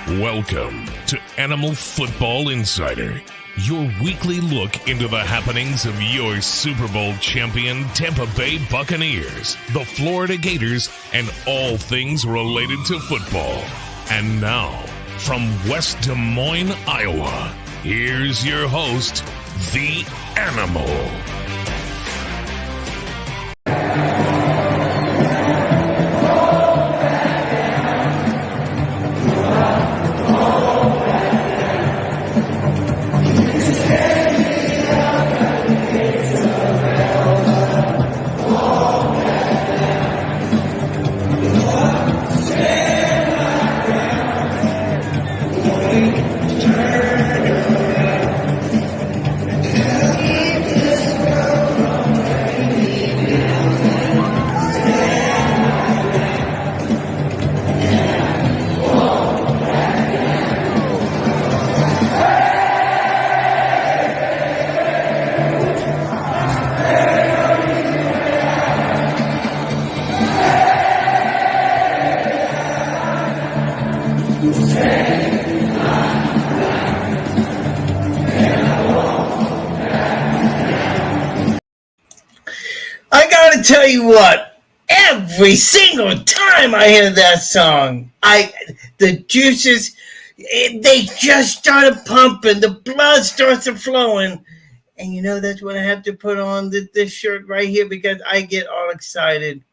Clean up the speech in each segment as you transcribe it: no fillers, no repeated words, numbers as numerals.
Welcome to Animal Football Insider, your weekly look into the happenings of your Super Bowl champion Tampa Bay Buccaneers, the Florida Gators, and all things related to football. And now, from West Des Moines, Iowa, here's your host, The Animal. Tell you what, every single time I hear that song, the juices, they just started pumping, the blood starts flowing, and you know that's when I have to put on this shirt right here because I get all excited,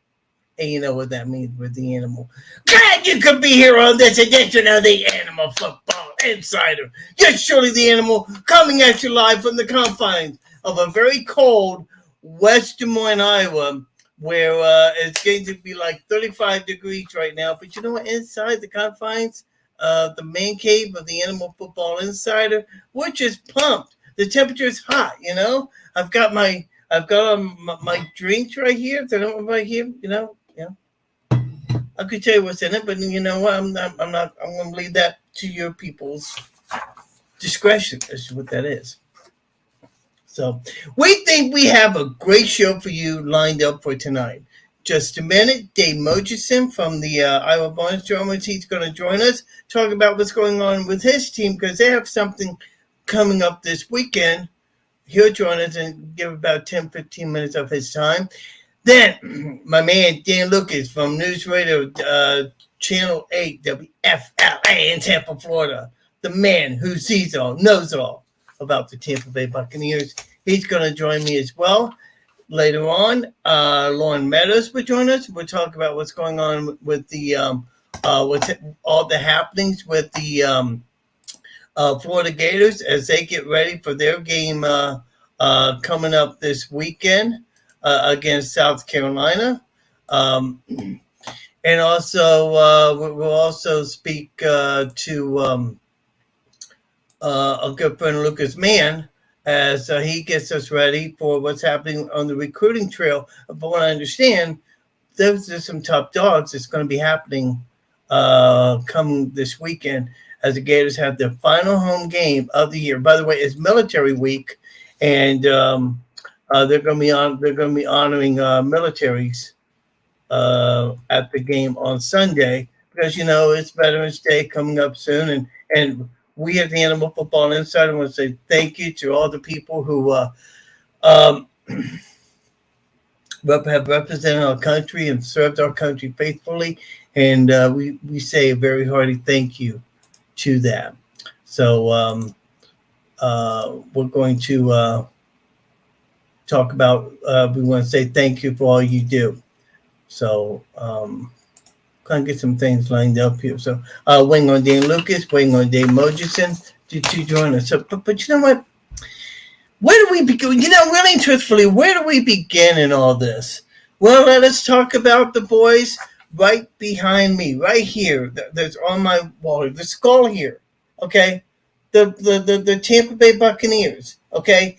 and you know what that means with the animal. Glad you could be here on this edition of the Animal Football Insider. Yes, surely the animal coming at you live from the confines of a very cold West Des Moines, Iowa, where it's going to be like 35 degrees right now. But you know what? Inside the confines of the man cave of the Animal Football Insider, we're just pumped. The temperature is hot, you know. I've got my drinks right here. So don't right here, you know. I could tell you what's in it, but you know what? I'm going to leave that to your people's discretion as to what that is. So we think we have a great show for you lined up for tonight. Just a minute, Dave Mogensen from the Iowa Barnstormer, he's going to join us, talk about what's going on with his team because they have something coming up this weekend. He'll join us and give about 10, 15 minutes of his time. Then my man Dan Lucas from News Radio Channel 8 WFLA in Tampa, Florida, the man who sees all, knows all about the Tampa Bay Buccaneers. He's going to join me as well later on. Lauren Meadows will join us. We'll talk about what's going on with the all the happenings with the Florida Gators as they get ready for their game coming up this weekend against South Carolina. And also we'll also speak to a good friend, Lucas Mann, as he gets us ready for what's happening on the recruiting trail. But what I understand, there's some top dogs that's going to be happening coming this weekend as the Gators have their final home game of the year. By the way, it's military week, and they're going to be honoring militaries at the game on Sunday because you know it's Veterans Day coming up soon, and we at the Animal Football Insider want to say thank you to all the people who have represented our country and served our country faithfully. And we say a very hearty thank you to them. So we're going to talk about, we want to say thank you for all you do. So kind of get some things lined up here. So waiting on Dan Lucas, waiting on Dave Mogensen to join us. So, but you know what? Where do we begin? You know, really truthfully, where do we begin in all this? Well, let's talk about the boys right behind me, right here. There's on my wall, the skull here. Okay, the Tampa Bay Buccaneers. Okay,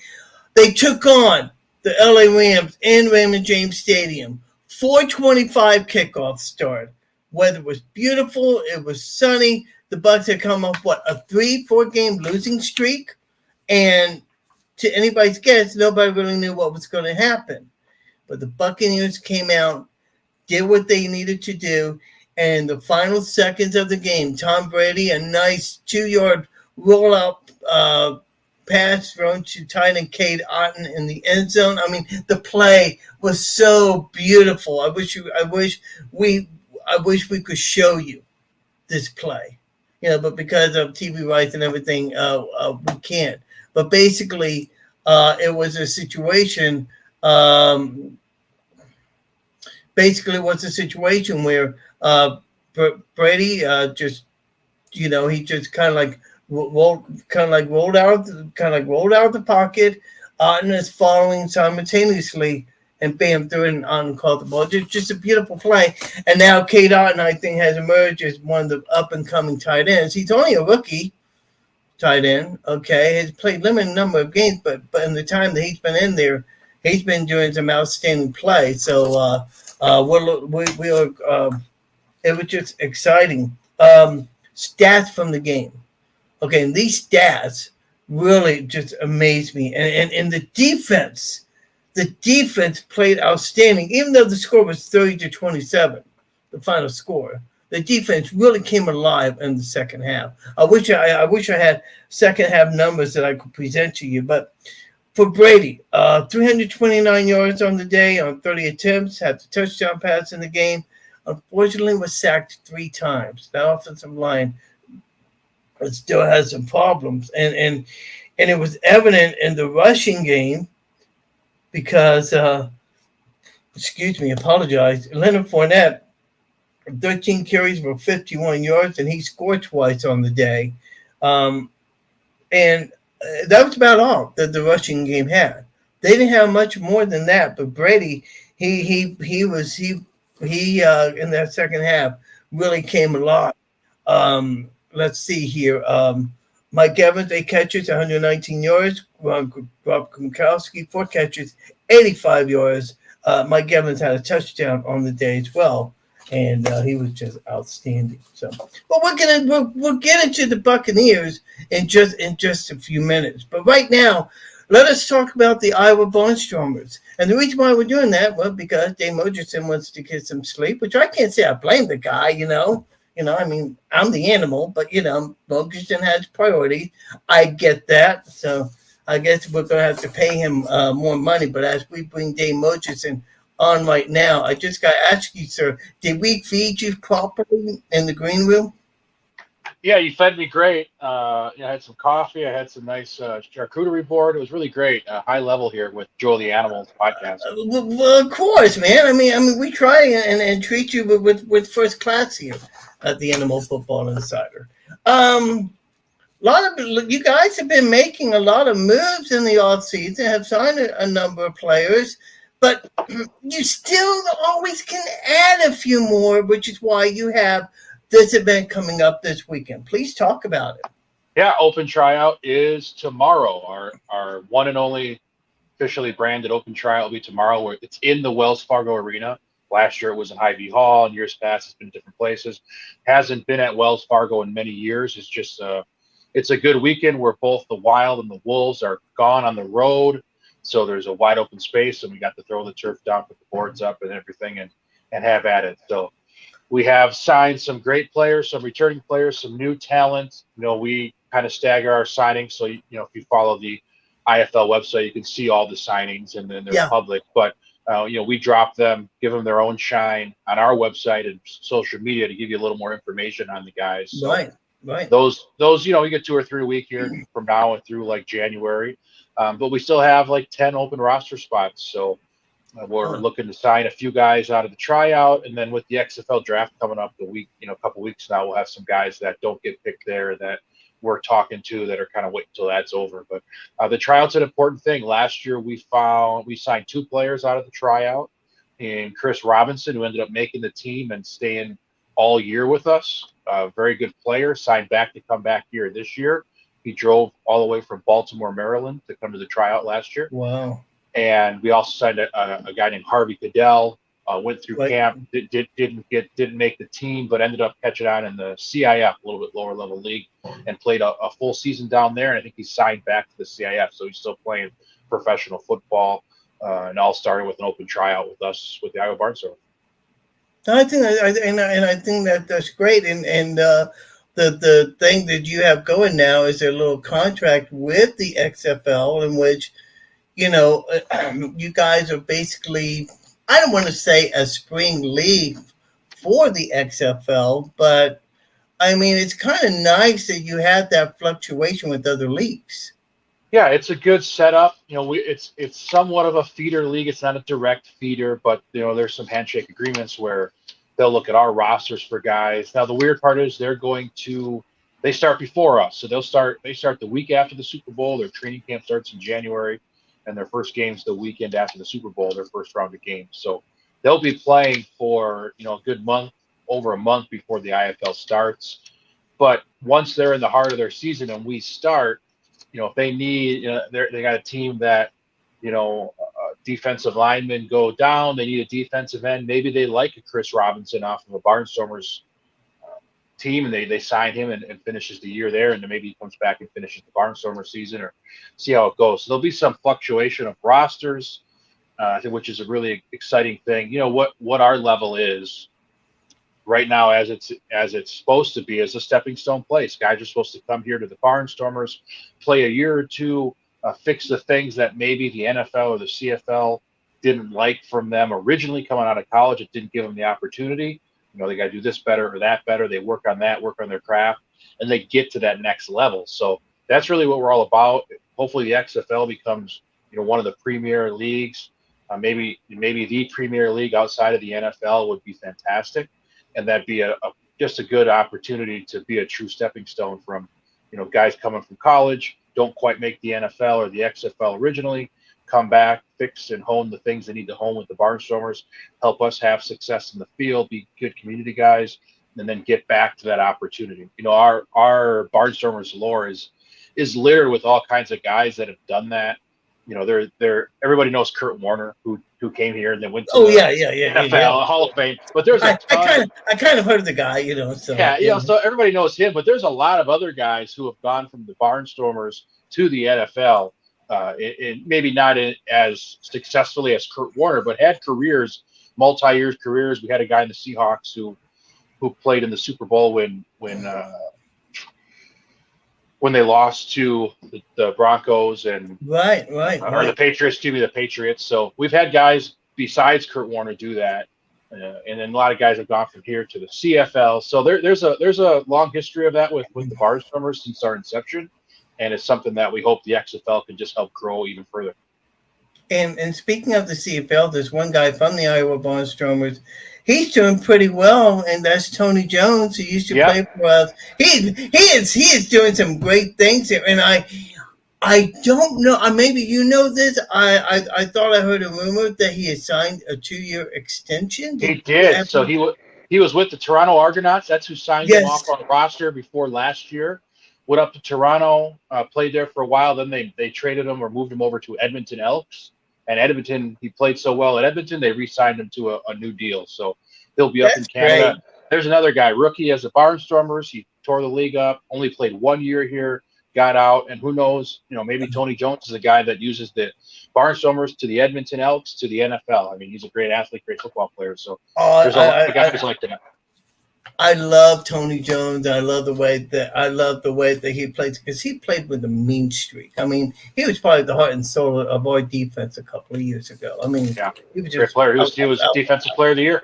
they took on the LA Rams in Raymond James Stadium. 4:25 kickoff start. Weather was beautiful. It was sunny. The Bucs had come off, a 3-4 game losing streak. And to anybody's guess, nobody really knew what was going to happen. But the Buccaneers came out, did what they needed to do, And the final seconds of the game, Tom Brady, a nice 2-yard rollout pass thrown to tight end Cade Otton in the end zone. I mean, the play was so beautiful. I wish we could show you this play, but because of TV rights and everything, we can't. But basically, it was a situation. Um, basically, it was a situation where Brady he just kind of like rolled out of the pocket, and is following simultaneously, and bam, threw it on and caught the ball. Just a beautiful play. And now Cade Otton, I think, has emerged as one of the up and coming tight ends. He's only a rookie tight end. Okay, he's played limited number of games, but in the time that he's been in there, he's been doing some outstanding play. So we are. It was just exciting. Stats from the game. Okay, and these stats really just amazed me. And the defense played outstanding, even though the score was 30-27, the final score. The defense really came alive in the second half. I wish I had second half numbers that I could present to you. But for Brady, 329 yards on the day on 30 attempts, had the touchdown pass in the game. Unfortunately, was sacked 3 times. The offensive line still has some problems, and it was evident in the rushing game because, apologize. Leonard Fournette, 13 carries for 51 yards, and he scored twice on the day, and that was about all that the rushing game had. They didn't have much more than that, but Brady, he in that second half really came alive. Let's see here. Mike Evans, 8 catches, 119 yards. Rob Gronkowski, 4 catches, 85 yards. Mike Evans had a touchdown on the day as well, and he was just outstanding. So, but we'll get into the Buccaneers in just a few minutes. But right now, let us talk about the Iowa Barnstormers. And the reason why we're doing that, well, because Dave Mogensen wants to get some sleep, which I can't say I blame the guy, I mean, I'm the animal, but, Mogensen has priorities. I get that. So I guess we're going to have to pay him more money. But as we bring Dave Mogensen on right now, I just got to ask you, sir, did we feed you properly in the green room? Yeah, you fed me great. I had some coffee. I had some nice charcuterie board. It was really great. High level here with Joe the Animals podcast. Well, of course, man. I mean, we try and treat you with first class here at the Animal Football Insider. A lot of you guys have been making a lot of moves in the offseason, have signed a number of players, but you still always can add a few more, which is why you have this event coming up this weekend. Please talk about it. Yeah, open tryout is tomorrow. Our one and only officially branded open tryout will be tomorrow. Where it's in the Wells Fargo Arena. Last year it was in Hy-Vee Hall, and years past it's been in different places. Hasn't been at Wells Fargo in many years. It's just it's a good weekend where both the Wild and the Wolves are gone on the road. So there's a wide open space, and we got to throw the turf down, put the boards up and everything, and have at it. So we have signed some great players, some returning players, some new talent. We kind of stagger our signings. So, if you follow the IFL website, you can see all the signings, and then they're public. But, we drop them, give them their own shine on our website and social media to give you a little more information on the guys. So right. Those, we get 2 or 3 a week here from now through like January. But we still have like 10 open roster spots. So, we're looking to sign a few guys out of the tryout, and then with the XFL draft coming up a couple weeks now, we'll have some guys that don't get picked there that we're talking to that are kind of waiting until that's over. But the tryout's an important thing. Last year we signed 2 players out of the tryout, and Chris Robinson, who ended up making the team and staying all year with us, very good player, signed back to come back here this year. He drove all the way from Baltimore, Maryland to come to the tryout last year. Wow. And we also signed a guy named Harvey Goodell. Went through camp, didn't make the team, but ended up catching on in the CIF, a little bit lower level league, and played a full season down there. And I think he signed back to the CIF, so he's still playing professional football. And all started with an open tryout with us with the Iowa Barnstormers. I think I think that that's great. And the thing that you have going now is a little contract with the XFL in which you guys are basically, I don't want to say a spring league for the XFL, but I mean, it's kind of nice that you have that fluctuation with other leagues. Yeah, it's a good setup. It's somewhat of a feeder league. It's not a direct feeder, but there's some handshake agreements where they'll look at our rosters for guys. Now the weird part is they start before us, so they start the week after the Super Bowl. Their training camp starts in January, and their first game's the weekend after the Super Bowl, their first round of games. So they'll be playing for a good month, over a month before the IFL starts. But once they're in the heart of their season and we start, if they need, they got a team that, defensive linemen go down, they need a defensive end. Maybe they like a Chris Robinson off of a Barnstormers team, and they sign him and finishes the year there, and then maybe he comes back and finishes the Barnstormer season, or see how it goes. So there'll be some fluctuation of rosters, which is a really exciting thing. What our level is right now, as it's supposed to be, as a stepping stone place. Guys are supposed to come here to the Barnstormers, play a year or two, fix the things that maybe the NFL or the CFL didn't like from them originally coming out of college. It didn't give them the opportunity. They got to do this better or that better. They work on that, work on their craft, and they get to that next level. So that's really what we're all about. Hopefully the XFL becomes one of the premier leagues. Maybe the premier league outside of the NFL would be fantastic. And that'd be just a good opportunity to be a true stepping stone from, guys coming from college, don't quite make the NFL or the XFL originally, come back, fix and hone the things they need to hone with the Barnstormers, help us have success in the field, be good community guys, and then get back to that opportunity. Our Barnstormers lore is littered with all kinds of guys that have done that. They're everybody knows Kurt Warner, who came here and then went to Oh the yeah. NFL Hall of Fame. But there's a ton. I kind of heard of the guy, So Yeah. So everybody knows him, but there's a lot of other guys who have gone from the Barnstormers to the NFL, maybe not as successfully as Kurt Warner, but had careers, multi-year careers. We had a guy in the Seahawks who played in the Super Bowl when they lost to the Broncos and right. or the Patriots, the Patriots. So we've had guys besides Kurt Warner do that, and then a lot of guys have gone from here to the CFL. So there's a long history of that with the Barnstormers since our inception, and it's something that we hope the XFL can just help grow even further. And speaking of the CFL, there's one guy from the Iowa Barnstormers. He's doing pretty well, and that's Tony Jones, who used to play for us. He is doing some great things here, and I don't know. Maybe you know this. I thought I heard a rumor that he had signed a 2-year extension. He did. So he was with the Toronto Argonauts. That's who signed him off on the roster before last year. Went up to Toronto, played there for a while. Then they traded him or moved him over to Edmonton Elks. And Edmonton, he played so well at Edmonton, they re-signed him to a new deal. So he'll be up in Canada. Great. There's another guy, rookie as the Barnstormers. He tore the league up, only played 1 year here, got out. And who knows, maybe Tony Jones is a guy that uses the Barnstormers to the Edmonton Elks to the NFL. I mean, he's a great athlete, great football player. So there's a lot of guys like that. I love Tony Jones. I love the way that he plays, because he played with a mean streak. I mean, he was probably the heart and soul of our defense a couple of years ago. I mean, he was just great player. He was defensive player of the year.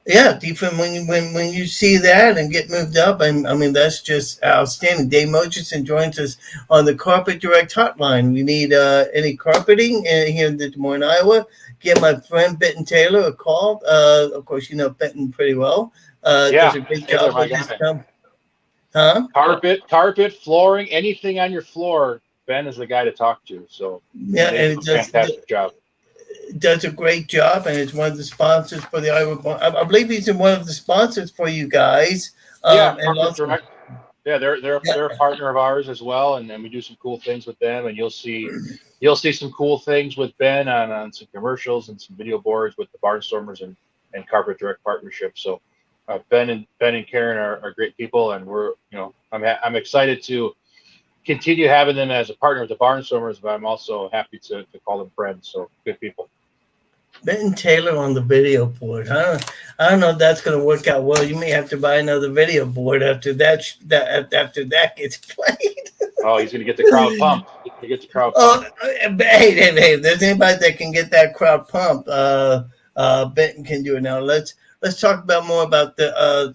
Yeah, defense. When you see that and get moved up, and I mean, that's just outstanding. Dave Mogensen joins us on the Carpet Direct Hotline. We need any carpeting here in Des Moines, Iowa. Give my friend Benton Taylor a call. Of course, you know Benton pretty well. Does a great job with his Carpet, flooring, anything on your floor. Ben is the guy to talk to. So yeah, and it's fantastic job. Does a great job, and is one of the sponsors for the Iowa. I believe he's one of the sponsors for you guys. Direct. Yeah, they're a partner of ours as well, and we do some cool things with them. And you'll see some cool things with Ben on some commercials and some video boards with the Barnstormers and Carpet Direct partnership. So Ben and Karen are great people, and we're I'm excited to continue having them as a partner with the Barnstormers, but I'm also happy to call them friends. So good people. Benton Taylor on the video board. I don't know if that's going to work out well. You may have to buy another video board after after that gets played. Oh, he's going to get the crowd pumped. He's going to get the crowd Oh, pumped. hey! If there's anybody that can get that crowd pumped, Benton can do it. Now let's talk about more about the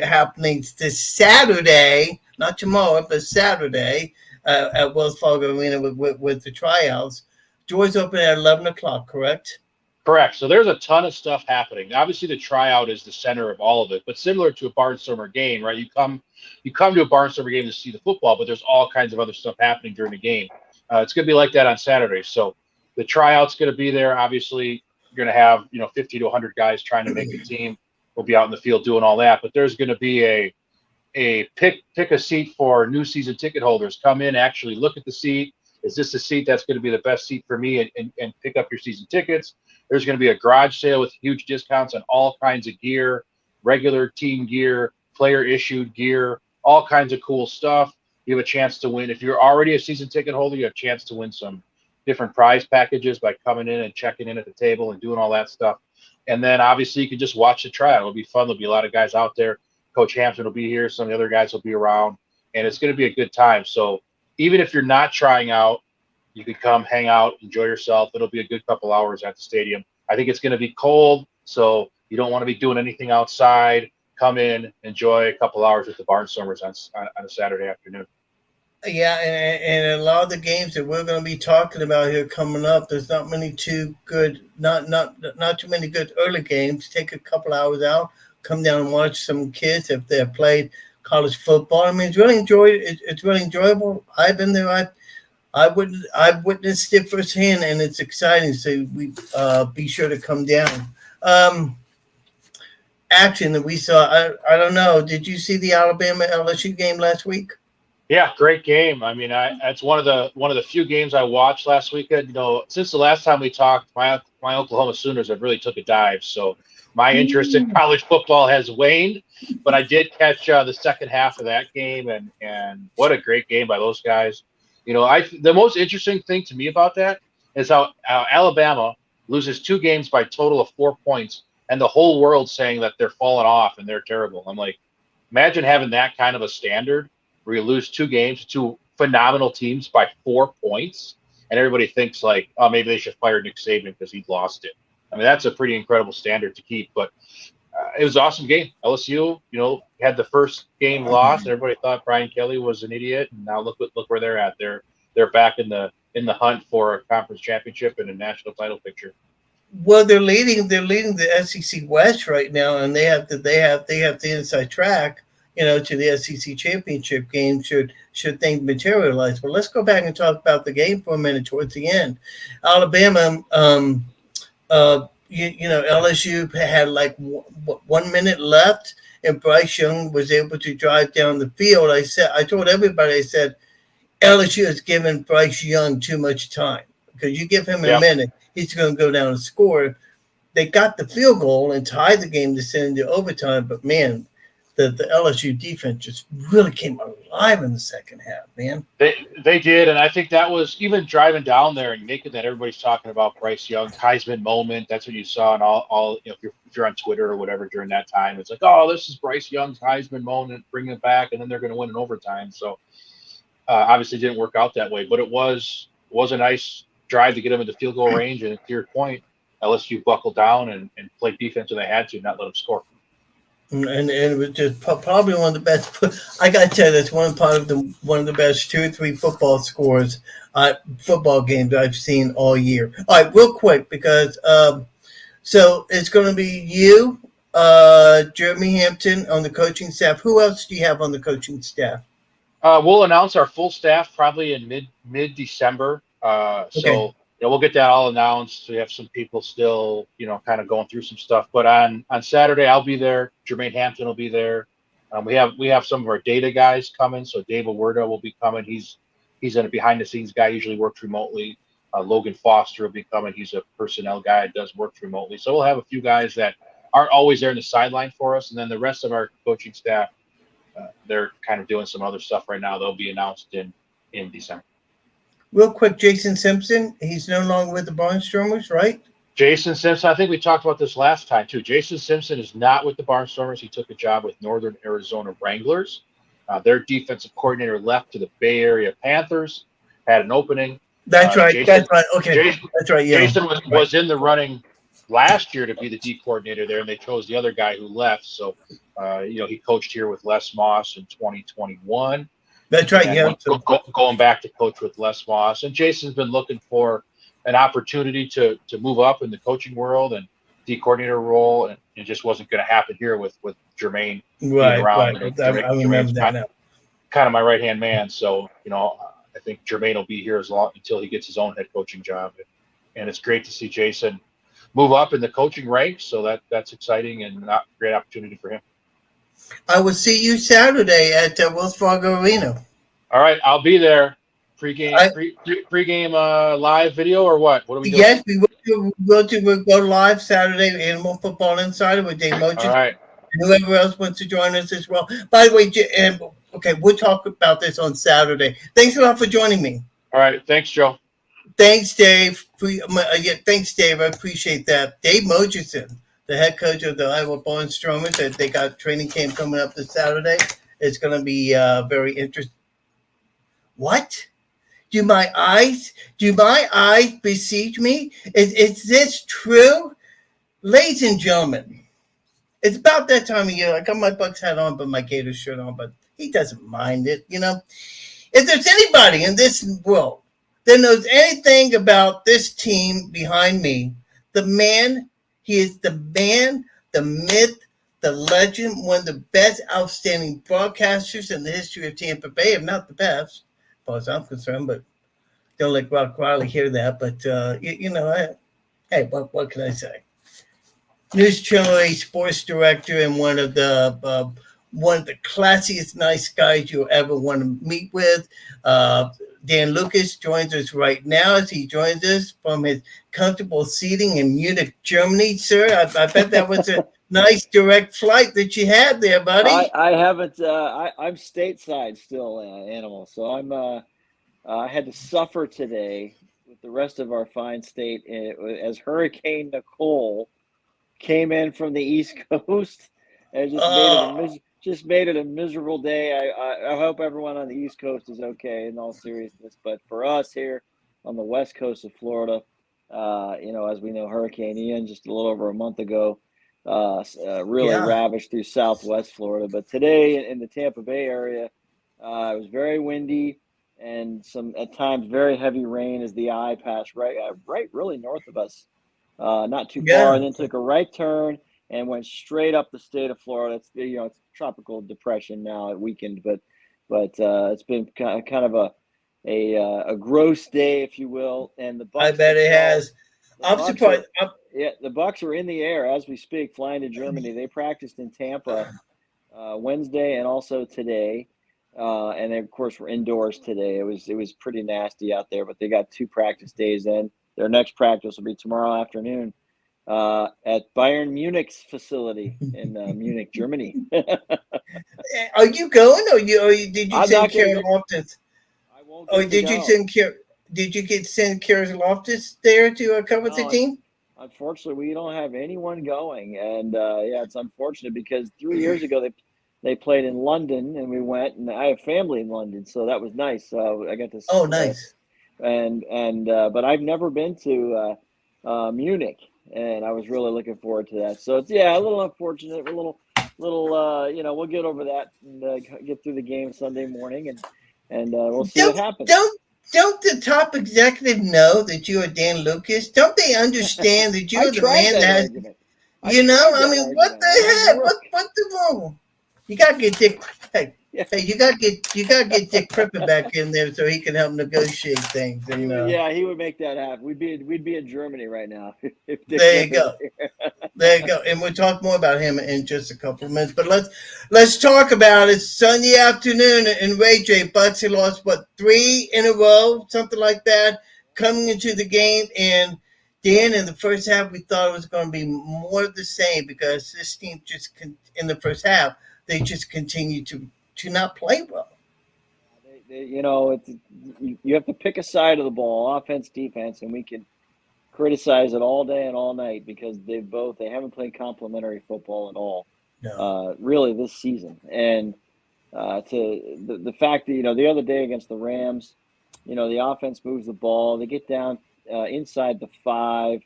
happenings this Saturday, not tomorrow, but Saturday at Wells Fargo Arena with the tryouts. Doors open at 11 o'clock. Correct? Correct. So there's a ton of stuff happening. Obviously, the tryout is the center of all of it, but similar to a Barnstormer game, right? You come to a Barnstormer game to see the football, but there's all kinds of other stuff happening during the game. It's going to be like that on Saturday. So the tryout's going to be there. Obviously, you're going to have 50 to 100 guys trying to make the team. We'll be out in the field doing all that, but there's going to be a pick a seat for new season ticket holders. Come in, actually look at the seat. Is this the seat that's going to be the best seat for me? And pick up your season tickets. There's going to be a garage sale with huge discounts on all kinds of gear, regular team gear, player issued gear, all kinds of cool stuff. You have a chance to win. If you're already a season ticket holder, you have a chance to win some different prize packages by coming in and checking in at the table and doing all that stuff. And then obviously you can just watch the tryout. It'll be fun. There'll be a lot of guys out there. Coach Hampton will be here. Some of the other guys will be around, and it's going to be a good time. So even if you're not trying out, you can come hang out, enjoy yourself. It'll be a good couple hours at the stadium. I think it's going to be cold, so you don't want to be doing anything outside. Come in, enjoy a couple hours with the Barnstormers on a Saturday afternoon. Yeah, and a lot of the games that we're going to be talking about here coming up, there's not too many good early games. Take a couple hours out, come down and watch some kids if they've played college football. I mean, it's really enjoyable. I've been there. I've witnessed it firsthand, and it's exciting. So we be sure to come down. Action that we saw. I don't know. Did you see the Alabama LSU game last week? Yeah, great game. I mean, it's one of the few games I watched last weekend. Since the last time we talked, my Oklahoma Sooners have really took a dive. So my interest in college football has waned, but I did catch the second half of that game, and what a great game by those guys. The most interesting thing to me about that is how Alabama loses 2 games by a total of 4 points, and the whole world saying that they're falling off and they're terrible. I'm like, imagine having that kind of a standard where you lose 2 games to phenomenal teams by 4 points, and everybody thinks like, oh, maybe they should fire Nick Saban because he lost it. I mean, that's a pretty incredible standard to keep, but it was an awesome game. LSU, had the first game lost, and everybody thought Brian Kelly was an idiot, and now look where they're at. They're back in the hunt for a conference championship and a national title picture. Well, they're leading the SEC West right now, and they have the inside track, to the SEC championship game should things materialize. But let's go back and talk about the game for a minute towards the end. Alabama, LSU had like 1 minute left, and Bryce Young was able to drive down the field. I told everybody, I said, LSU has given Bryce Young too much time, because you give him a minute, he's going to go down and score. They got the field goal and tied the game to send into overtime, but man, the LSU defense just really came alive in the second half, man. They did, and I think that was even driving down there and making that everybody's talking about Bryce Young Heisman moment. That's what you saw in all if you're on Twitter or whatever during that time. It's like, oh, this is Bryce Young's Heisman moment, bring it back, and then they're going to win in overtime. So obviously, it didn't work out that way, but it was a nice drive to get them into field goal range. And to your point, LSU buckled down and played defense when they had to, not let them score. And it was just probably one of the best. I got to tell you, that's one of the best 2 or 3 football games I've seen all year. All right, real quick, because so it's going to be you, Jeremy Hampton on the coaching staff. Who else do you have on the coaching staff? We'll announce our full staff probably in mid-December. Okay. So we'll get that all announced. We have some people still, kind of going through some stuff. But on Saturday, I'll be there. Jermaine Hampton will be there. We have some of our data guys coming. So Dave Awerda will be coming. He's a behind-the-scenes guy. Usually works remotely. Logan Foster will be coming. He's a personnel guy that does work remotely. So we'll have a few guys that aren't always there in the sideline for us. And then the rest of our coaching staff, they're kind of doing some other stuff right now. They'll be announced in December. Real quick, Jason Simpson, he's no longer with the Barnstormers, right? Jason Simpson, I think we talked about this last time too. Jason Simpson is not with the Barnstormers. He took a job with Northern Arizona Wranglers. Their defensive coordinator left to the Bay Area Panthers, had an opening. That's right. Jason, That's right. Okay. Jason, That's right. Yeah. Jason was in the running last year to be the D coordinator there, and they chose the other guy who left. So, he coached here with Les Moss in 2021. That's right. Yeah. Going back to coach with Les Moss. And Jason's been looking for an opportunity to move up in the coaching world and D coordinator role, and it just wasn't going to happen here with Jermaine being around. Right. I remember that now. Kind of my right-hand man. So, I think Jermaine will be here as long until he gets his own head coaching job. And it's great to see Jason move up in the coaching ranks. So that's exciting and a great opportunity for him. I will see you Saturday at Wells Fargo Arena. All right, I'll be there. Pre-game live video or what? What are we doing? Yes, we'll go live Saturday. Animal Football Insider with Dave Mogensen. All right. And whoever else wants to join us as well. By the way, okay, we'll talk about this on Saturday. Thanks a lot for joining me. All right, thanks, Joe. Thanks, Dave. Thanks, Dave. I appreciate that. Dave Mogensen, the head coach of the Iowa Barnstormers, they got training camp coming up this Saturday. It's going to be very interesting. What? Do my eyes beseech me? Is this true? Ladies and gentlemen, it's about that time of year. I got my Bucs hat on, but my Gators shirt on, but he doesn't mind it, If there's anybody in this world that knows anything about this team behind me, he is the man, the myth, the legend, one of the best outstanding broadcasters in the history of Tampa Bay, if not the best, as far as I'm concerned, but don't let Rock Riley hear that. But, hey, what can I say? News Channel 8 sports director and one of the classiest nice guys you'll ever want to meet with. Dan Lucas joins us right now as he joins us from his comfortable seating in Munich, Germany. Sir, I bet that was a nice direct flight that you had there, buddy. I haven't. I'm stateside still, Animal. So I had to suffer today with the rest of our fine state as Hurricane Nicole came in from the East Coast and just made it a miserable day. I hope everyone on the East Coast is okay in all seriousness. But for us here on the West Coast of Florida, as we know, Hurricane Ian just a little over a month ago really ravaged through Southwest Florida. But today in the Tampa Bay area, it was very windy and some at times very heavy rain as the eye passed right really north of us. Not too far, and then took a right turn and went straight up the state of Florida. It's it's tropical depression now. It weakened, but it's been kind of a gross day, if you will. And the Bucs, I bet it has. I'm surprised. The Bucs are in the air as we speak, flying to Germany. They practiced in Tampa Wednesday and also today, and they, of course, were indoors today. It was pretty nasty out there, but they got 2 practice days in. Their next practice will be tomorrow afternoon at Bayern Munich's facility in Munich, Germany. Are you going, or did you send Karen Loftus? I won't. Did you send Karen Loftus there to cover the team? Unfortunately, we don't have anyone going, and it's unfortunate because 3 years ago they played in London, and we went, and I have family in London, so that was nice. So I got to. Oh, nice. But I've never been to Munich, and I was really looking forward to that. So it's a little unfortunate, a little we'll get over that and get through the game Sunday morning, and we'll see what happens. Don't the top executive know that you are Dan Lucas? Don't they understand that you are the man that has? What the heck? What the wrong? You gotta get Dick. Hey, you gotta get Dick Crippen back in there so he can help negotiate things. And, yeah, he would make that happen. We'd be in Germany right now. If Dick there you go. There you go. And we'll talk more about him in just a couple of minutes. But let's talk about it. Sunday afternoon in Ray J. Bucs had lost 3 in a row, something like that, coming into the game. And Dan, in the first half, we thought it was going to be more of the same because this team in the first half, they just continue to not play well. You have to pick a side of the ball, offense, defense, and we can criticize it all day and all night because they haven't played complimentary football at all, really this season. And to the fact that the other day against the Rams, the offense moves the ball, they get down inside the 5.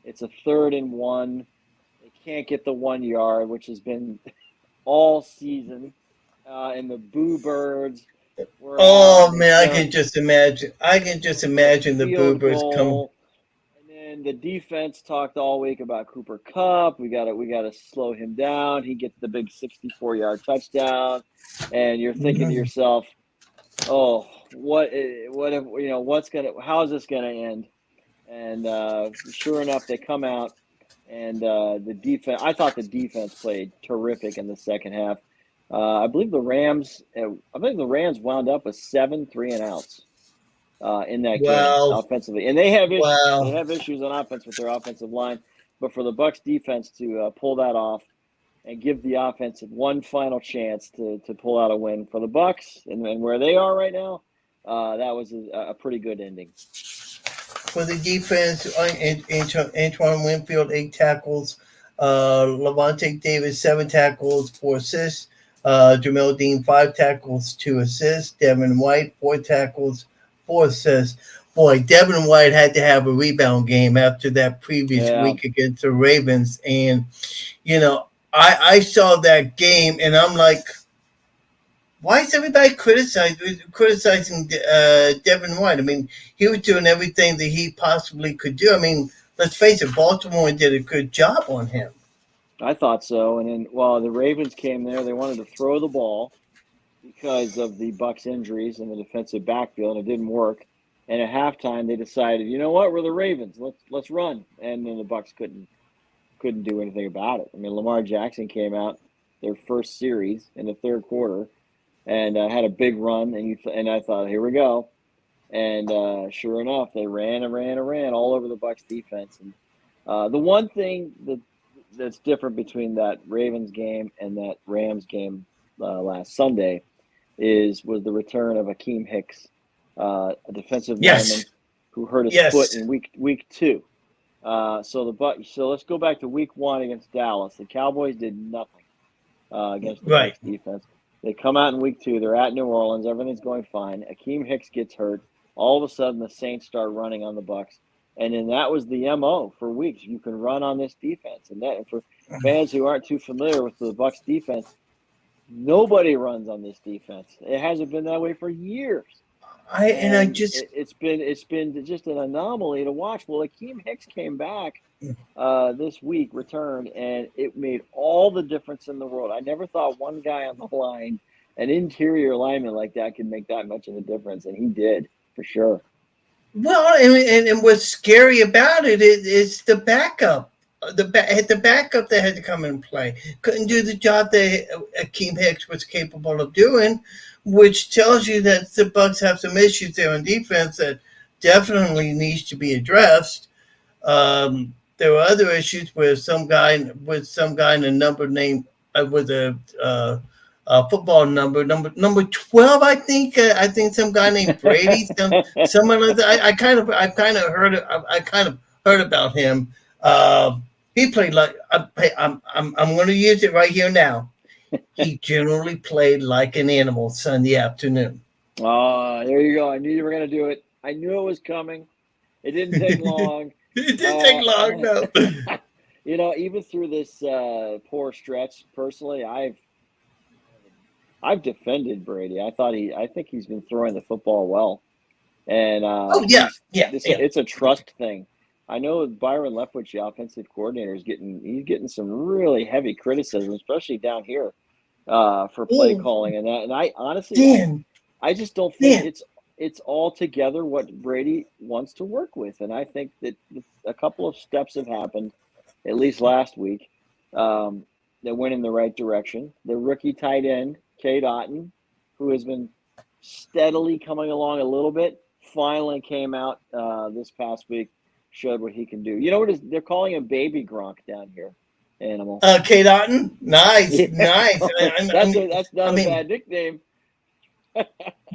It's a 3rd and 1. They can't get the 1 yard, which has been all season. And the Boo Birds were man, I can just imagine. The Boo Birds come. And then the defense talked all week about Cooper Kupp. We gotta slow him down. He gets the big 64-yard touchdown, and you're thinking to yourself, "Oh, how is this gonna end?" And sure enough, they come out, and the defense. I thought the defense played terrific in the second half. I believe the Rams wound up with 7 3-and-outs in that game offensively, and they have issues. They have issues on offense with their offensive line, but for the Bucs defense to pull that off and give the offense one final chance to pull out a win for the Bucs and where they are right now, that was a pretty good ending. For the defense, Antoine Winfield 8 tackles, Levante Davis 7 tackles, 4 assists. Jamel Dean 5 tackles, 2 assists. Devin White 4 tackles, 4 assists. Boy, Devin White had to have a rebound game after that previous week against the Ravens. And, I saw that game and I'm like, why is everybody criticizing Devin White? I mean, he was doing everything that he possibly could do. I mean, let's face it, Baltimore did a good job on him. I thought so. And then while the Ravens came there, they wanted to throw the ball because of the Bucs injuries in the defensive backfield. It didn't work. And at halftime, they decided, you know what, we're the Ravens. Let's run. And then the Bucs couldn't do anything about it. I mean, Lamar Jackson came out their first series in the third quarter and had a big run. And I thought, here we go. And sure enough, they ran all over the Bucs defense. And the one thing that's different between that Ravens game and that Rams game last Sunday was the return of Akeem Hicks, a defensive lineman who hurt his foot in week 2. So let's go back to week 1 against Dallas. The Cowboys did nothing against the Bucs defense. They come out in week 2. They're at New Orleans. Everything's going fine. Akeem Hicks gets hurt. All of a sudden, the Saints start running on the Bucs. And then that was the MO for weeks. You can run on this defense. And for fans who aren't too familiar with the Bucs defense, nobody runs on this defense. It hasn't been that way for years. It's been just an anomaly to watch. Well, Akeem Hicks came back this week, returned, and it made all the difference in the world. I never thought one guy on the line, an interior lineman like that, could make that much of a difference, and he did for sure. Well, and what's scary about it is the backup. The backup that had to come and play couldn't do the job that Akeem Hicks was capable of doing, which tells you that the Bucs have some issues there on defense that definitely needs to be addressed. There were other issues where some guy in a number name with a football number 12, I think some guy named Brady. I kind of heard about him. He played like I'm going to use it right here now. He generally played like an animal Sunday afternoon. There you go. I knew you were going to do it. I knew it was coming. It didn't take long. It didn't take long, no. Even through this poor stretch, personally, I've defended Brady. I think he's been throwing the football well, and it's a trust thing. I know Byron Leftwich, the offensive coordinator, he's getting some really heavy criticism, especially down here, for play calling and that. And I honestly, I just don't think it's altogether what Brady wants to work with. And I think that a couple of steps have happened, at least last week, that went in the right direction. The rookie tight end, Cade Otton, who has been steadily coming along a little bit, finally came out this past week, showed what he can do. You know what they're calling him Baby Gronk down here, Animal. Cade Otton? Nice. That's not a bad nickname.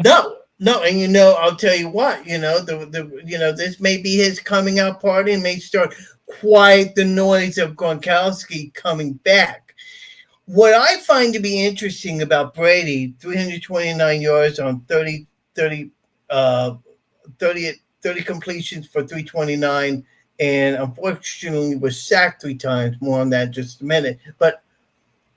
No, No, and I'll tell you what, this may be his coming out party and may start quiet the noise of Gronkowski coming back. What I find to be interesting about Brady, 329 yards on 30, uh, 30, 30 completions for 329, and unfortunately was sacked 3 times. More on that in just a minute. But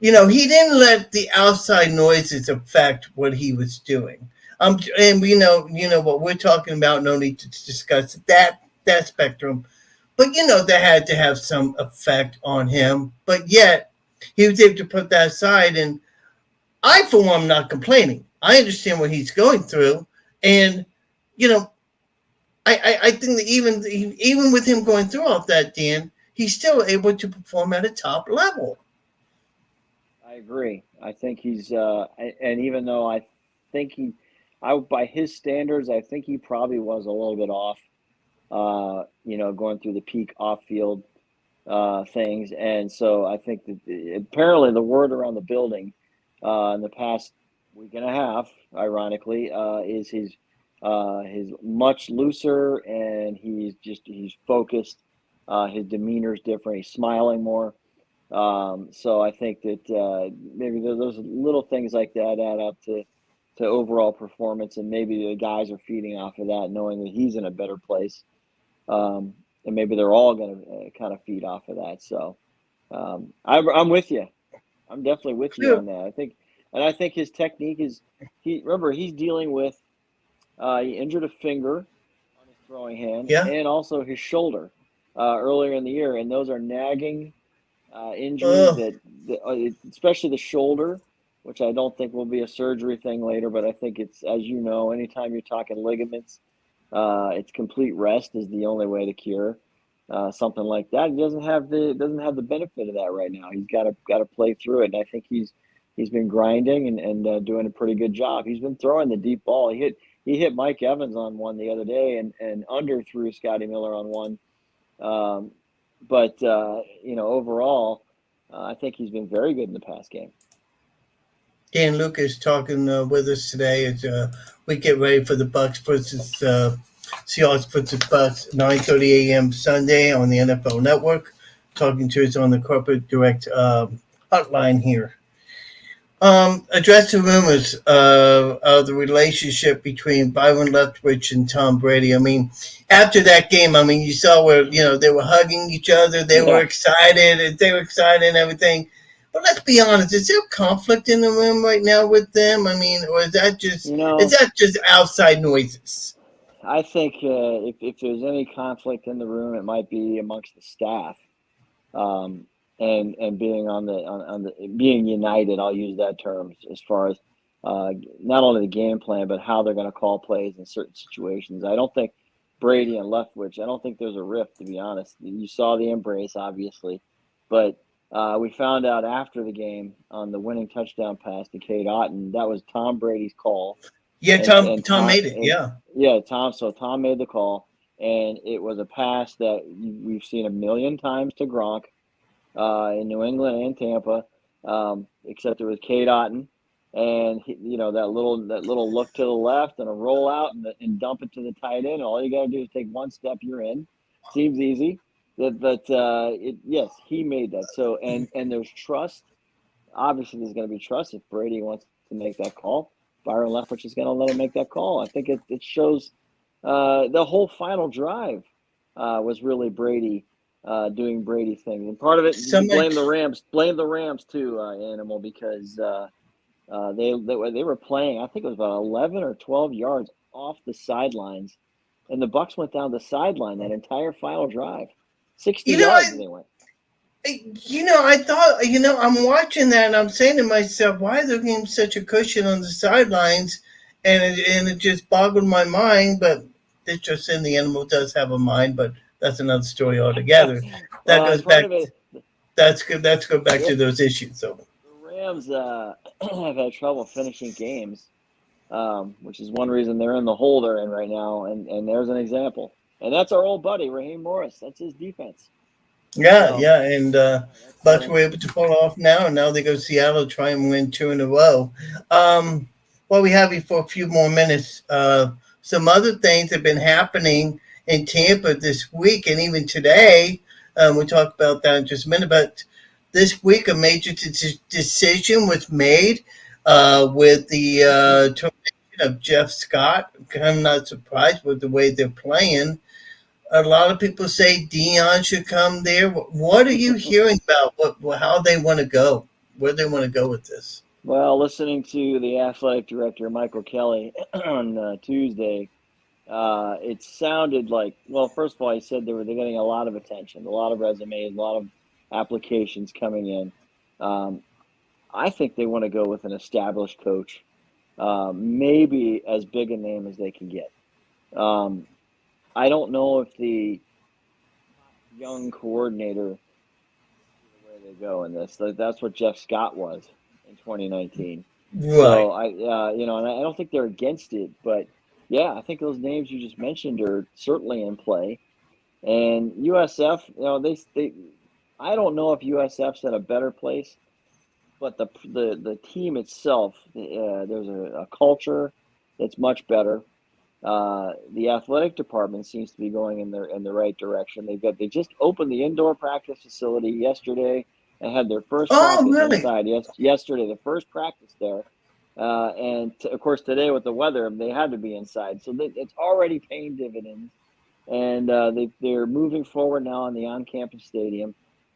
he didn't let the outside noises affect what he was doing. And what we're talking about. No need to discuss that spectrum, but that had to have some effect on him. But yet, he was able to put that aside, and I, for one, am not complaining. I understand what he's going through, and you know, I think that even with him going through all that, Dan, he's still able to perform at a top level. I agree. I think he's, and even though think he, by his standards, I think he probably was a little bit off. Going through the peak off-field things, and so I think that apparently the word around the building in the past week and a half, ironically, is he's much looser and he's focused. His demeanor's different. He's smiling more. So I think that maybe those little things like that add up to overall performance, and maybe the guys are feeding off of that, knowing that he's in a better place. And maybe they're all going to kind of feed off of that. So I'm with you. I'm definitely with you on that. I think his technique is he's dealing with he injured a finger on his throwing hand and also his shoulder earlier in the year, and those are nagging injuries that especially the shoulder, which I don't think will be a surgery thing later, but I think it's, as you know, anytime you're talking ligaments, it's complete rest is the only way to cure something like that. He doesn't have the benefit of that right now. He's got to play through it, and I think he's been grinding and doing a pretty good job. He's been throwing the deep ball. He hit Mike Evans on one the other day and under threw Scotty Miller on one. But overall, I think he's been very good in the past game. Dan Lucas talking with us today as we get ready for the Bucs versus Seahawks versus Bucs, 9:30 a.m. Sunday on the NFL Network. Talking to us on the corporate direct hotline here. Address the rumors of the relationship between Byron Leftwich and Tom Brady. I mean, after that game, you saw where they were hugging each other. They were excited and everything. But let's be honest, is there conflict in the room right now with them? Or is that just outside noises? I think if there's any conflict in the room, it might be amongst the staff, and being on the being united. I'll use that term as far as not only the game plan, but how they're going to call plays in certain situations. I don't think Brady and Leftwich. I don't think there's a rift, to be honest. You saw the embrace, obviously, but. We found out after the game on the winning touchdown pass to Cade Otton, that was Tom Brady's call. Yeah, Tom made it. Yeah, Tom. So Tom made the call, and it was a pass that we've seen a million times to Gronk in New England and Tampa, except it was Cade Otton, and that little look to the left and a roll out and dump it to the tight end. All you got to do is take one step, you're in. Seems easy. But yes, he made that. So and there's trust. Obviously, there's going to be trust if Brady wants to make that call. Byron Leftwich is going to let him make that call. I think it shows the whole final drive was really Brady doing Brady things, and part of it blame the Rams too, Animal, because they were playing. I think it was about 11 or 12 yards off the sidelines, and the Bucs went down the sideline that entire final drive. 60 yards they went. I thought, I'm watching that and I'm saying to myself, why are they giving such a cushion on the sidelines? And it just boggled my mind, but it's just in the animal does have a mind, but that's another story altogether. That goes back. Let's go back to those issues. So the Rams have had trouble finishing games, which is one reason they're in the hole they're in right now. And there's an example. And that's our old buddy, Raheem Morris. That's his defense. Yeah. And Bucs were able to pull off now, and now they go to Seattle, try and win 2 in a row. while we have you for a few more minutes, some other things have been happening in Tampa this week and even today. We'll talk about that in just a minute. But this week, a major decision was made with the termination of Jeff Scott. I'm not surprised with the way they're playing. A lot of people say Dion should come there. What are you hearing about how they want to go? Where they want to go with this? Well, listening to the athletic director, Michael Kelly, on Tuesday, it sounded like, well, first of all, he said they're getting a lot of attention, a lot of resumes, a lot of applications coming in. I think they want to go with an established coach, maybe as big a name as they can get. I don't know if the young coordinator where they go in this. That's what Jeff Scott was in 2019. Right. So and I don't think they're against it, but yeah, I think those names you just mentioned are certainly in play. And USF, I don't know if USF's in a better place, but the team itself, there's a culture that's much better. The athletic department seems to be going in the right direction. They just opened the indoor practice facility yesterday and had their first practice really? inside. Yesterday, the first practice there, of course today with the weather, they had to be inside. So it's already paying dividends, and they're moving forward now on the on-campus stadium.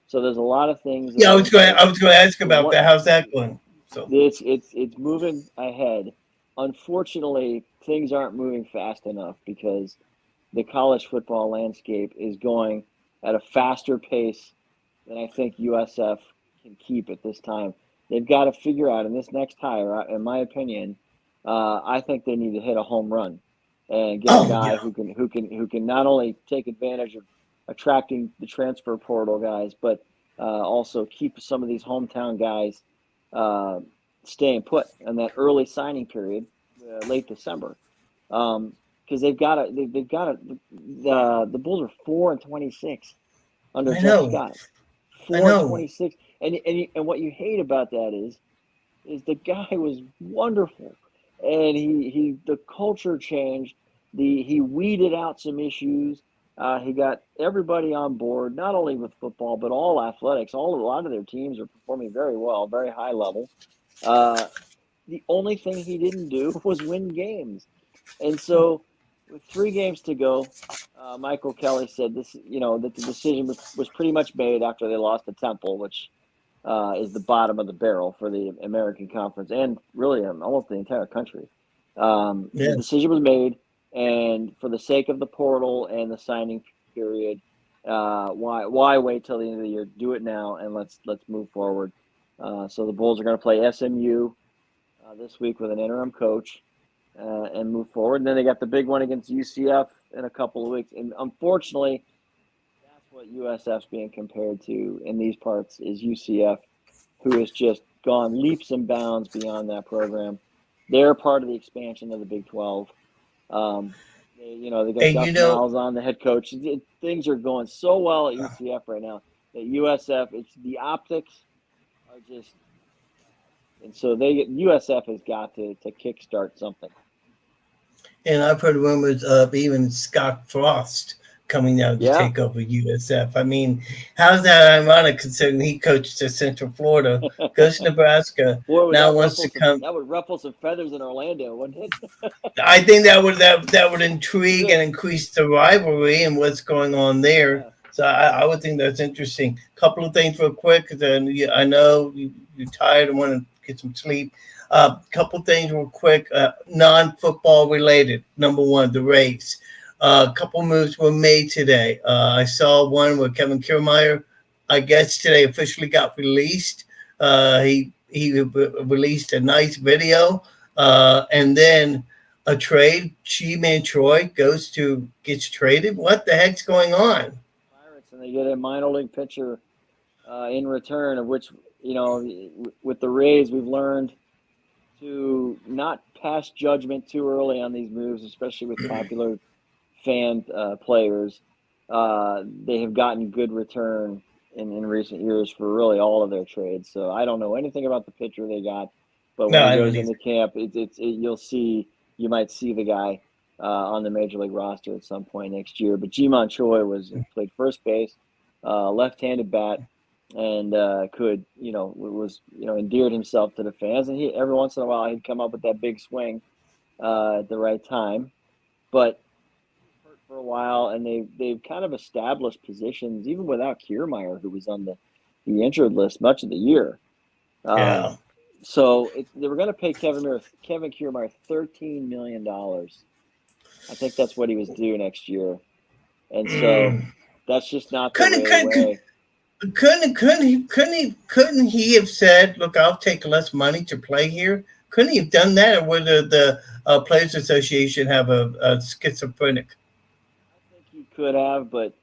So there's a lot of things. Yeah, I was going to ask about that. How's that going? So it's moving ahead. Unfortunately, things aren't moving fast enough because the college football landscape is going at a faster pace than I think USF can keep at this time. They've got to figure out in this next hire, in my opinion, I think they need to hit a home run and get a guy who can not only take advantage of attracting the transfer portal guys, but also keep some of these hometown guys staying put in that early signing period, late December, because the Bulls are 4-26 under Jeff Scott, 4-26, and what you hate about that is the guy was wonderful, and the culture changed, he weeded out some issues. He got everybody on board, not only with football, but all athletics. A lot of their teams are performing very well, very high level. The only thing he didn't do was win games. And so with 3 games to go, Michael Kelly said that the decision was pretty much made after they lost to Temple, which is the bottom of the barrel for the American Conference and really almost the entire country. The decision was made, and for the sake of the portal and the signing period, why wait till the end of the year? Do it now, and let's move forward. So the Bulls are going to play SMU this week with an interim coach and move forward. And then they got the big one against UCF in a couple of weeks. And unfortunately, that's what USF's being compared to in these parts is UCF, who has just gone leaps and bounds beyond that program. They're part of the expansion of the Big 12. They got Gus Miles on the head coach. Things are going so well at UCF right now that USF, the optics are just, and so USF has got to kickstart something. And I've heard rumors of even Scott Frost coming down to take over USF. I mean, how's that ironic considering he coached at Central Florida, goes to Nebraska, now wants to come. That would ruffle some feathers in Orlando, wouldn't it? I think that would intrigue and increase the rivalry and what's going on there. Yeah. So I would think that's interesting. Couple of things real quick, because I know you're tired and want to get some sleep. Couple things real quick, non-football related. Number one, the Rays. A couple moves were made today. I saw one where Kevin Kiermaier, I guess today officially got released. He released a nice video, and then a trade. G-Man Troy gets traded. What the heck's going on? Pirates, and they get a minor league pitcher in return, of which with the Rays we've learned to not pass judgment too early on these moves, especially with popular fan players. They have gotten good return in recent years for really all of their trades. So I don't know anything about the pitcher they got. But No, when I he don't goes either. into camp, you might see the guy on the major league roster at some point next year. But Ji-Man Choi played first base, left-handed bat, and endeared himself to the fans. And every once in a while he'd come up with that big swing at the right time. But hurt for a while, and they've kind of established positions even without Kiermaier, who was on the injured list much of the year. Yeah. So they were going to pay Kevin Kiermaier $13 million. I think that's what he was due next year, and so that's just not the way. Couldn't he have said, "Look, I'll take less money to play here"? Couldn't he have done that, or would the Players Association have a schizophrenic? I think he could have, but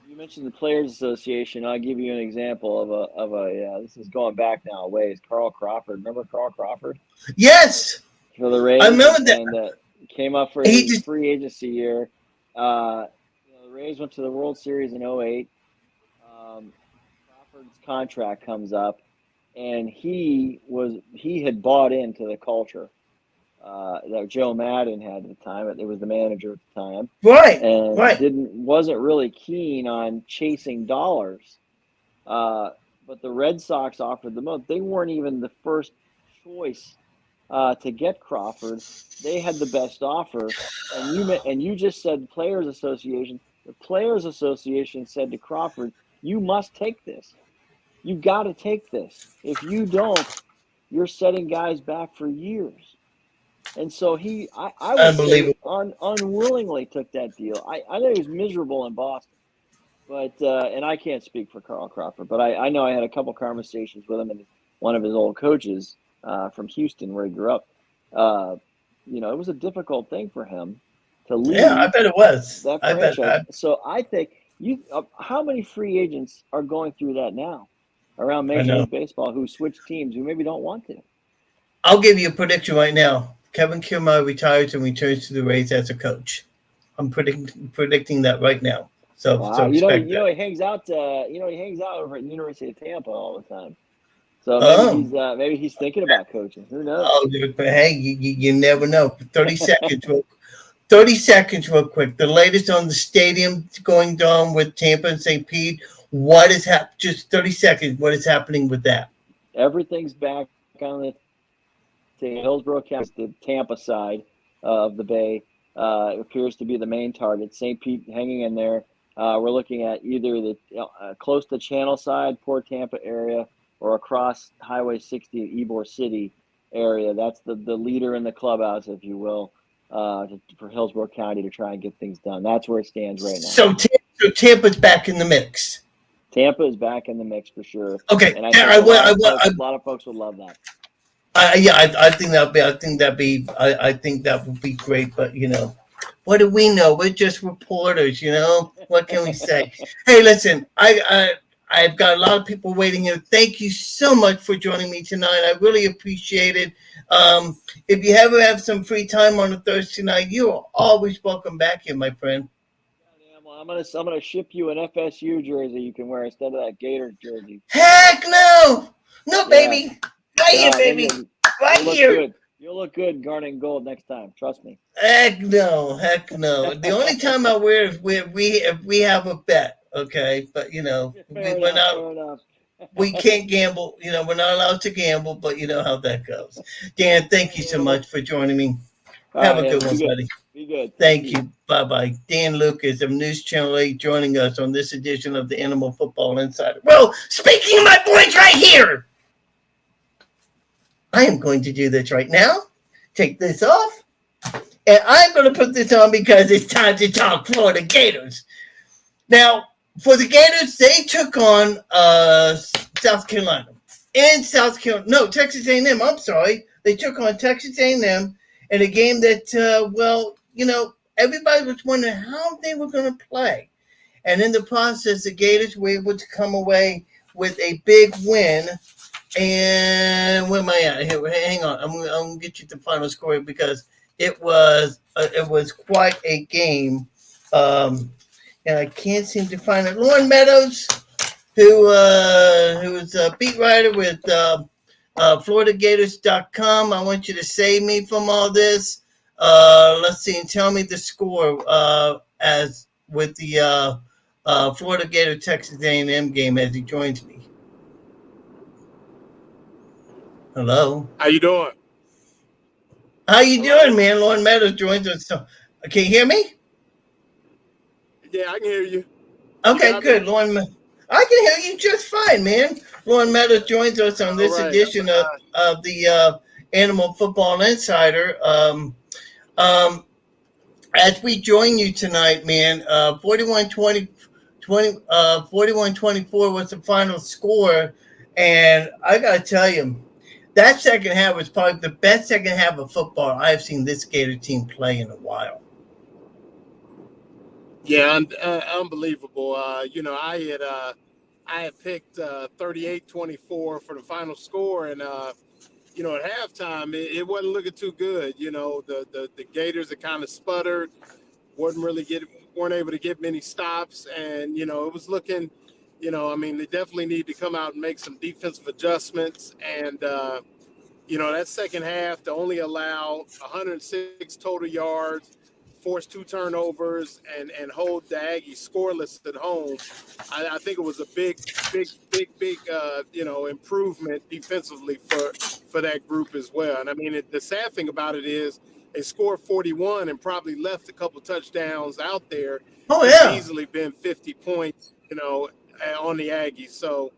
you mentioned the Players Association. I'll give you an example of a. This is going back now a ways. Carl Crawford, remember Carl Crawford? Yes, For the Rays, I remember that. And came up for his free agency year. The Rays went to the World Series in 2008. Crawford's contract comes up, and he had bought into the culture that Joe Madden had at the time. It was the manager at the time, Right, and right. wasn't really keen on chasing dollars. But the Red Sox offered the most. They weren't even the first choice to get Crawford. They had the best offer, and you just said Players Association. The Players Association said to Crawford, "You must take this. You got to take this. If you don't, you're setting guys back for years." And so I would say, unwillingly took that deal. I know he was miserable in Boston, but and I can't speak for Carl Crawford, but I know I had a couple conversations with him and one of his old coaches from Houston, where he grew up. It was a difficult thing for him to leave. Yeah, I bet it was. That franchise. So I think how many free agents are going through that now around Major League Baseball who switch teams, who maybe don't want to? I'll give you a prediction right now. Kevin Kiermaier retires and returns to the Rays as a coach. I'm predicting that right now. So, wow. so expect that. He hangs out. He hangs out over at the University of Tampa all the time. So maybe he's thinking about coaching. Who knows? Oh, but hey, you never know. 30 seconds. 30 seconds, real quick. The latest on the stadium going down with Tampa and St. Pete. What is happening? Just 30 seconds. What is happening with that? Everything's back on the Hillsborough County, the Tampa side of the Bay. It appears to be the main target. St. Pete hanging in there. We're looking at either the close to Channel side, Port Tampa area, or across Highway 60 at Ybor City area. That's the leader in the clubhouse, if you will, for Hillsborough County to try and get things done. That's where it stands right now. So Tampa's back in the mix. Tampa is back in the mix for sure. Okay, and I think a lot of folks would love that. I think that would be great. But what do we know? We're just reporters. What can we say? Hey, listen, I've got a lot of people waiting here. Thank you so much for joining me tonight. I really appreciate it. If you ever have some free time on a Thursday night, you are always welcome back here, my friend. Well, I'm gonna ship you an FSU jersey you can wear instead of that Gators jersey. Heck no, baby, right here, baby, right here. Good. You'll look good in garnet and gold next time. Trust me. Heck no. The only time I wear is if we have a bet. Okay, but we're not. We can't gamble. We're not allowed to gamble, but you know how that goes. Dan, thank you so much for joining me. Have a good one, buddy. Be good. Thank you. Bye-bye. Dan Lucas of News Channel 8 joining us on this edition of the Animal Football Insider. Well, speaking of my boys right here, I am going to do this right now. Take this off. And I'm going to put this on because it's time to talk Florida Gators. Now, for the Gators, they took on South Carolina. Texas A&M. I'm sorry. They took on Texas A&M in a game that, everybody was wondering how they were going to play. And in the process, the Gators were able to come away with a big win. And where am I at? Here, hang on. I'm going to get you the final score because it was quite a game. And I can't seem to find it. Lauren Meadows, who was a beat writer with FloridaGators.com. I want you to save me from all this. Let's see, and tell me the score as with the Florida Gator Texas A&M game as he joins me. Hello. How you doing? How you doing, man? Lauren Meadows joins us. So, can you hear me? Yeah, I can hear you. Okay, good. Lauren, I can hear you just fine, man. Lauren Meadows joins us on this edition of the Animal Football Insider. As we join you tonight, man, 41-24 was the final score. And I got to tell you, that second half was probably the best second half of football I've seen this Gator team play in a while. Yeah, unbelievable. I had picked 38-24 for the final score, and at halftime it wasn't looking too good. The Gators had kind of sputtered, weren't able to get many stops, and it was looking, they definitely need to come out and make some defensive adjustments, and that second half to only allow 106 total yards, force 2 turnovers, and hold the Aggies scoreless at home. I think it was a big improvement defensively for that group as well. And the sad thing about it is they scored 41 and probably left a couple touchdowns out there. Oh yeah, it's easily been 50 points, on the Aggies. So,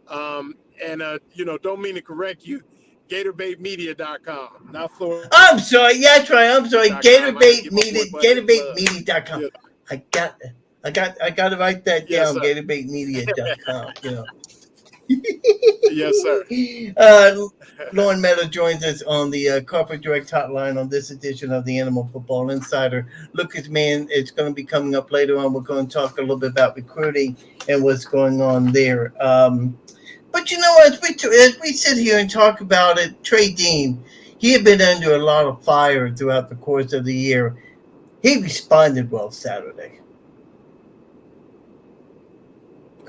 don't mean to correct you. GatorBaitMedia.com, not Florida. I'm sorry. Yeah, that's right. I'm sorry. GatorBaitMedia.com. I got to write that down. GatorBaitMedia.com. Yes, sir. Lauren Meadows joins us on the Corporate Direct Hotline on this edition of the Animal Football Insider. Lucas, man, it's going to be coming up later on. We're going to talk a little bit about recruiting and what's going on there. But as we sit here and talk about it, Trey Dean, he had been under a lot of fire throughout the course of the year. He responded well Saturday.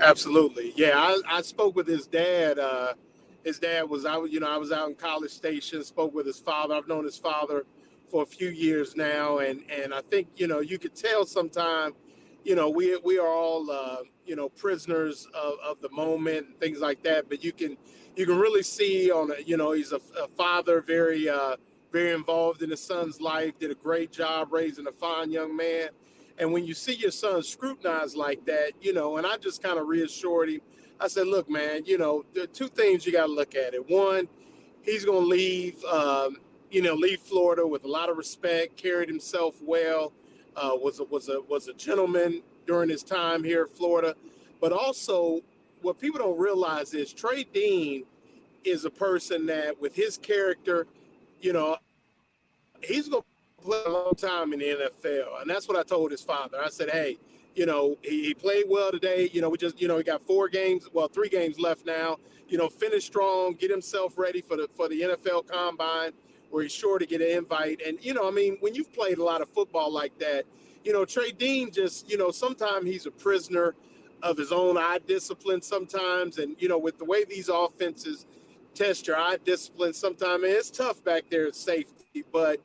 Absolutely, yeah. I spoke with his dad. His dad was I was out in College Station. Spoke with his father. I've known his father for a few years now, and I think you could tell sometime. We are all prisoners of the moment and things like that. But you can really see he's a father, very very involved in his son's life. Did a great job raising a fine young man. And when you see your son scrutinized like that, and I just kind of reassured him. I said, look, man, there are 2 things you got to look at it. One, he's going to leave Florida with a lot of respect, carried himself well. Was a gentleman during his time here at Florida, but also what people don't realize is Trey Dean is a person that, with his character, he's going to play a long time in the NFL, and that's what I told his father. I said, hey, he played well today. We just he got 3 games left now. Finish strong, get himself ready for the NFL Combine, where he's sure to get an invite. And, when you've played a lot of football like that, Trey Dean just, sometimes he's a prisoner of his own eye discipline sometimes. And, with the way these offenses test your eye discipline sometimes, it's tough back there at safety. But,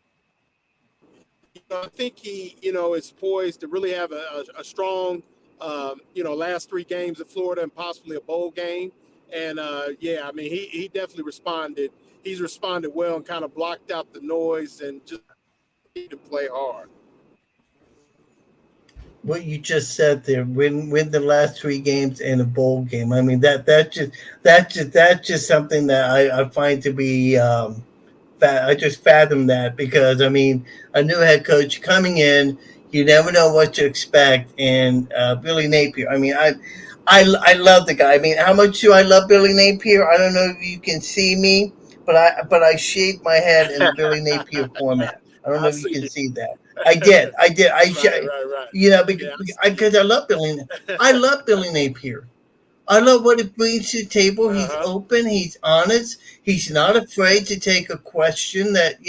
I think he, is poised to really have a strong, last 3 games at Florida and possibly a bowl game. And, he definitely responded. He's responded well and kind of blocked out the noise and just to play hard. What you just said there, win the last 3 games and a bowl game. That's just something that I find to be. I just fathom that because a new head coach coming in, you never know what to expect. And Billy Napier, I love the guy. How much do I love Billy Napier? I don't know if you can see me. But I shaved my head in the Billy Napier format. I don't know if you can see that. I did. Right. Because I love Billy. I love Billy Napier. I love what he brings to the table. He's open. He's honest. He's not afraid to take a question that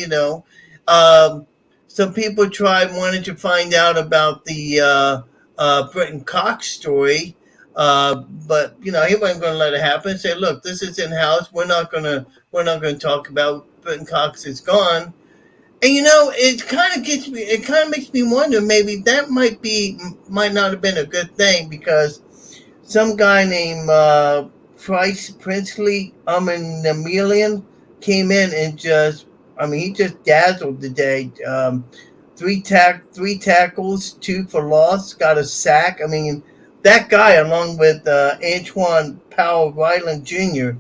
some people wanted to find out about the Brenton Cox story. But he wasn't going to let it happen. Say, look, this is in house. We're not going to talk about Brenton Cox is gone. And it kind of gets me. It kind of makes me wonder. Maybe that might not have been a good thing because some guy named Price Princely Emilian came in and he just dazzled the day. Three tackles, 2 for loss, got a sack. I mean, that guy along with Antoine Powell Ryland Jr.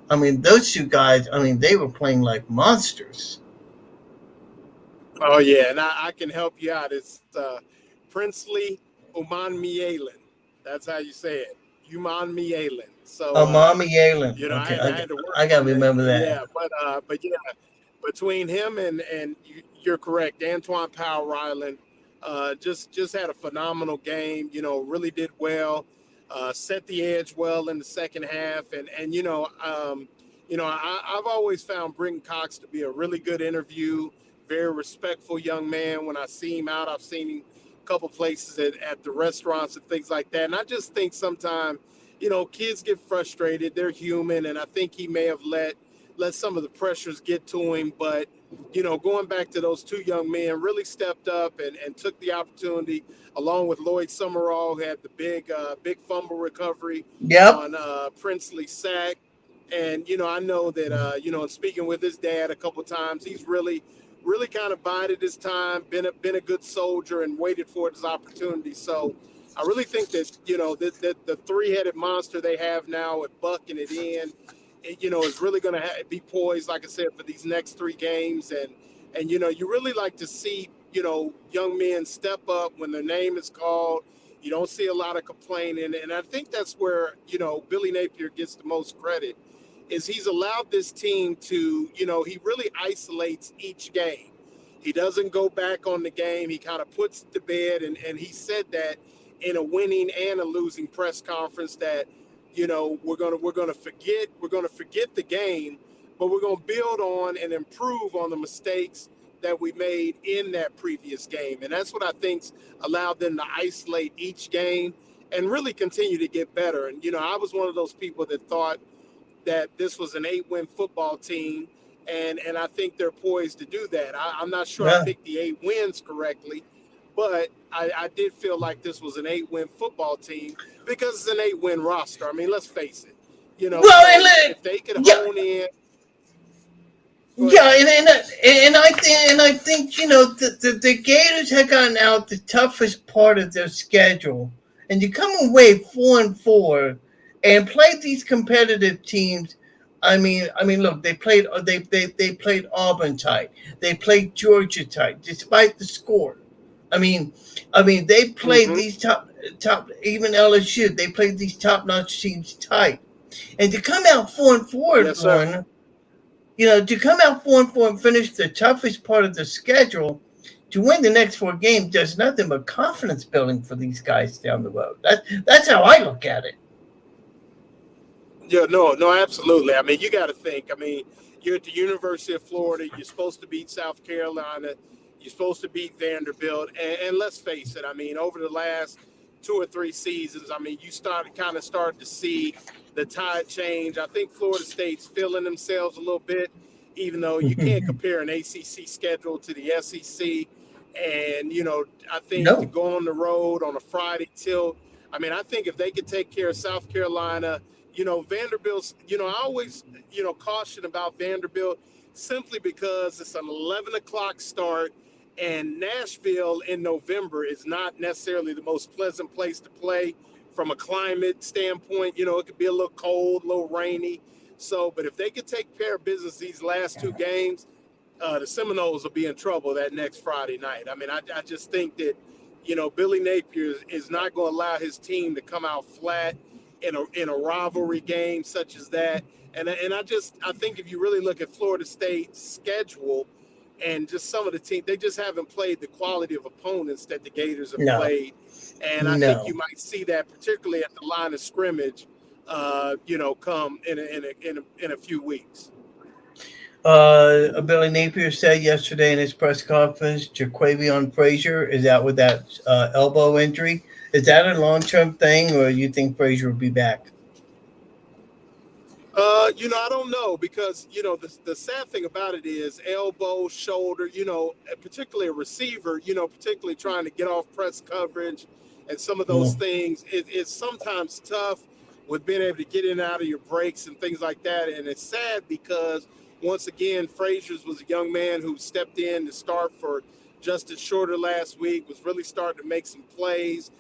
I mean, those two guys. I mean, they were playing like monsters. Oh yeah, and I can help you out. It's Princely Uman. That's how you say it. Uman. So Mommy Yalen. I Okay, had to work I gotta on that. remember that. Yeah, but yeah, between him and you're correct, Antoine Powell Ryland, just had a phenomenal game. Really did well, set the edge well in the second half, and I've always found Brenton Cox to be a really good interview, very respectful young man. When I see him out, I've seen him a couple places at the restaurants and things like that, and I just think sometimes kids get frustrated. They're human, and I think he may have let some of the pressures get to him. But going back to those two young men, really stepped up and took the opportunity, along with Lloyd Summerall, who had the big fumble recovery Yep. on Princely's sack. And I know that in speaking with his dad a couple times, he's really kind of bided his time, been a good soldier, and waited for his opportunity. So I really think that that the three-headed monster they have now at Buck and at End, is really going to be poised, like I said, for these next 3 games. And you really like to see young men step up when their name is called. You don't see a lot of complaining, and I think that's where Billy Napier gets the most credit. Is he's allowed this team to he really isolates each game. He doesn't go back on the game. He kind of puts it to bed, and he said that in a winning and a losing press conference that we're gonna forget the game, but we're gonna build on and improve on the mistakes that we made in that previous game. And that's what I think's allowed them to isolate each game and really continue to get better. And I was one of those people that thought that this was an 8-win football team, and I think they're poised to do that. I'm not sure I picked the 8 wins correctly, but I did feel like this was an 8-win football team because it's an 8-win roster. I mean, let's face it. If they could hone in. Yeah, and I think the Gators had gotten out the toughest part of their schedule, and you come away 4-4, and played these competitive teams. I mean, look, they played Auburn tight, they played Georgia tight, despite the score. I mean, they played these top, even LSU. They played these top-notch teams tight, and to come out 4-4, Yes, sir. to come out 4-4 and finish the toughest part of the schedule, to win the next 4 games does nothing but confidence building for these guys down the road. That's how I look at it. Yeah, no, absolutely. I mean, you got to think. I mean, you're at the University of Florida. You're supposed to beat South Carolina. You're supposed to beat Vanderbilt. And let's face it. I mean, over the last 2 or 3 seasons, I mean, you started to see the tide change. I think Florida State's feeling themselves a little bit, even though you can't compare an ACC schedule to the SEC. And, I think to go on the road on a Friday tilt, I mean, I think if they could take care of South Carolina, Vanderbilt's, I always, caution about Vanderbilt simply because it's an 11 o'clock start, and Nashville in November is not necessarily the most pleasant place to play from a climate standpoint. It could be a little cold, a little rainy. So, but if they could take care of business these last 2 games, the Seminoles will be in trouble that next Friday night. I mean, I just think that, Billy Napier is not going to allow his team to come out flat in a rivalry game such as that. And I think if you really look at Florida State's schedule and just some of the teams, they just haven't played the quality of opponents that the Gators have played. And I think you might see that particularly at the line of scrimmage, come in a few weeks. Billy Napier said yesterday in his press conference, Jaquavion Frazier is out with that elbow injury. Is that a long-term thing, or you think Frazier will be back? I don't know because the sad thing about it is elbow, shoulder. And particularly a receiver. Particularly trying to get off press coverage, and some of those Mm. things. It's sometimes tough with being able to get in and out of your breaks and things like that. And it's sad because once again, Frazier's was a young man who stepped in to start for Justin Shorter last week. Was really starting to make some plays.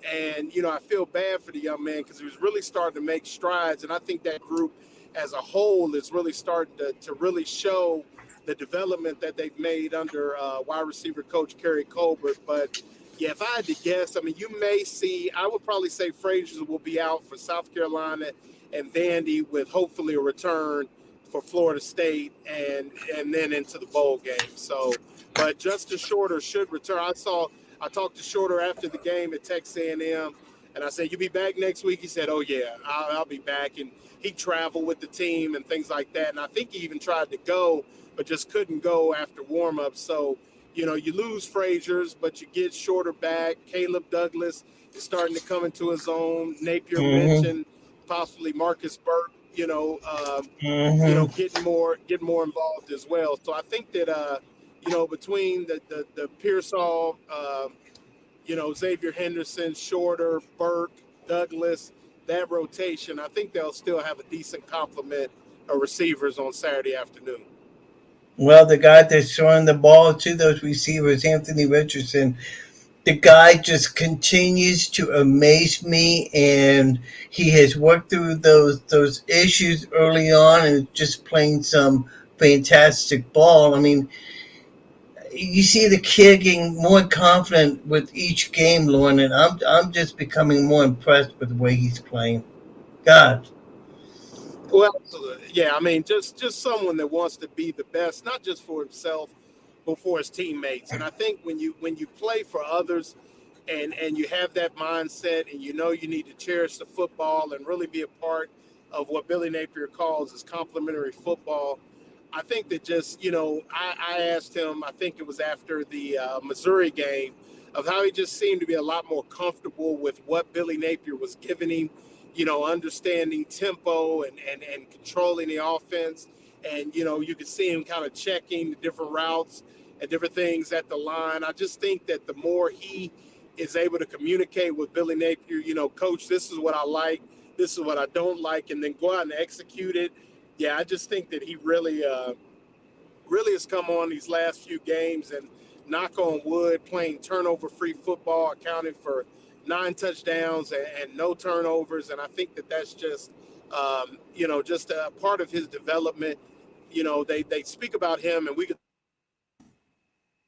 And, I feel bad for the young man because he was really starting to make strides. And I think that group as a whole is really starting to really show the development that they've made under wide receiver coach Kerry Colbert. But, yeah, if I had to guess, I mean, you may see – I would probably say Frazier will be out for South Carolina and Vandy with hopefully a return for Florida State and then into the bowl game. So, but Justin Shorter should return. I talked to Shorter after the game at Texas A&M, and I said, "You be back next week?" He said, "Oh yeah, I'll be back." And he traveled with the team and things like that. And I think he even tried to go, but just couldn't go after warm-up. So, you lose Frazier's, but you get Shorter back. Caleb Douglas is starting to come into his own. Napier Mm-hmm. mentioned possibly Marcus Burke. Mm-hmm. Getting more involved as well. So I think that between the Pearsall, Xavier Henderson, Shorter, Burke, Douglas, that rotation, I think they'll still have a decent complement of receivers on Saturday afternoon. Well, the guy that's throwing the ball to those receivers, Anthony Richardson, the guy just continues to amaze me, and he has worked through those issues early on and just playing some fantastic ball. I mean, you see the kid getting more confident with each game, Lauren, and I'm just becoming more impressed with the way he's playing. God. Well, yeah, I mean, just someone that wants to be the best, not just for himself, but for his teammates. And I think when you play for others, and you have that mindset, and you need to cherish the football and really be a part of what Billy Napier calls his complementary football. I think that just I asked him. I think it was after the Missouri game of how he just seemed to be a lot more comfortable with what Billy Napier was giving him. Understanding tempo and controlling the offense. And, you could see him kind of checking the different routes and different things at the line. I just think that the more he is able to communicate with Billy Napier, Coach, this is what I like, this is what I don't like, and then go out and execute it. Yeah, I just think that he really has come on these last few games and, knock on wood, playing turnover-free football, accounting for 9 touchdowns and no turnovers. And I think that that's just, just a part of his development. They speak about him, and we could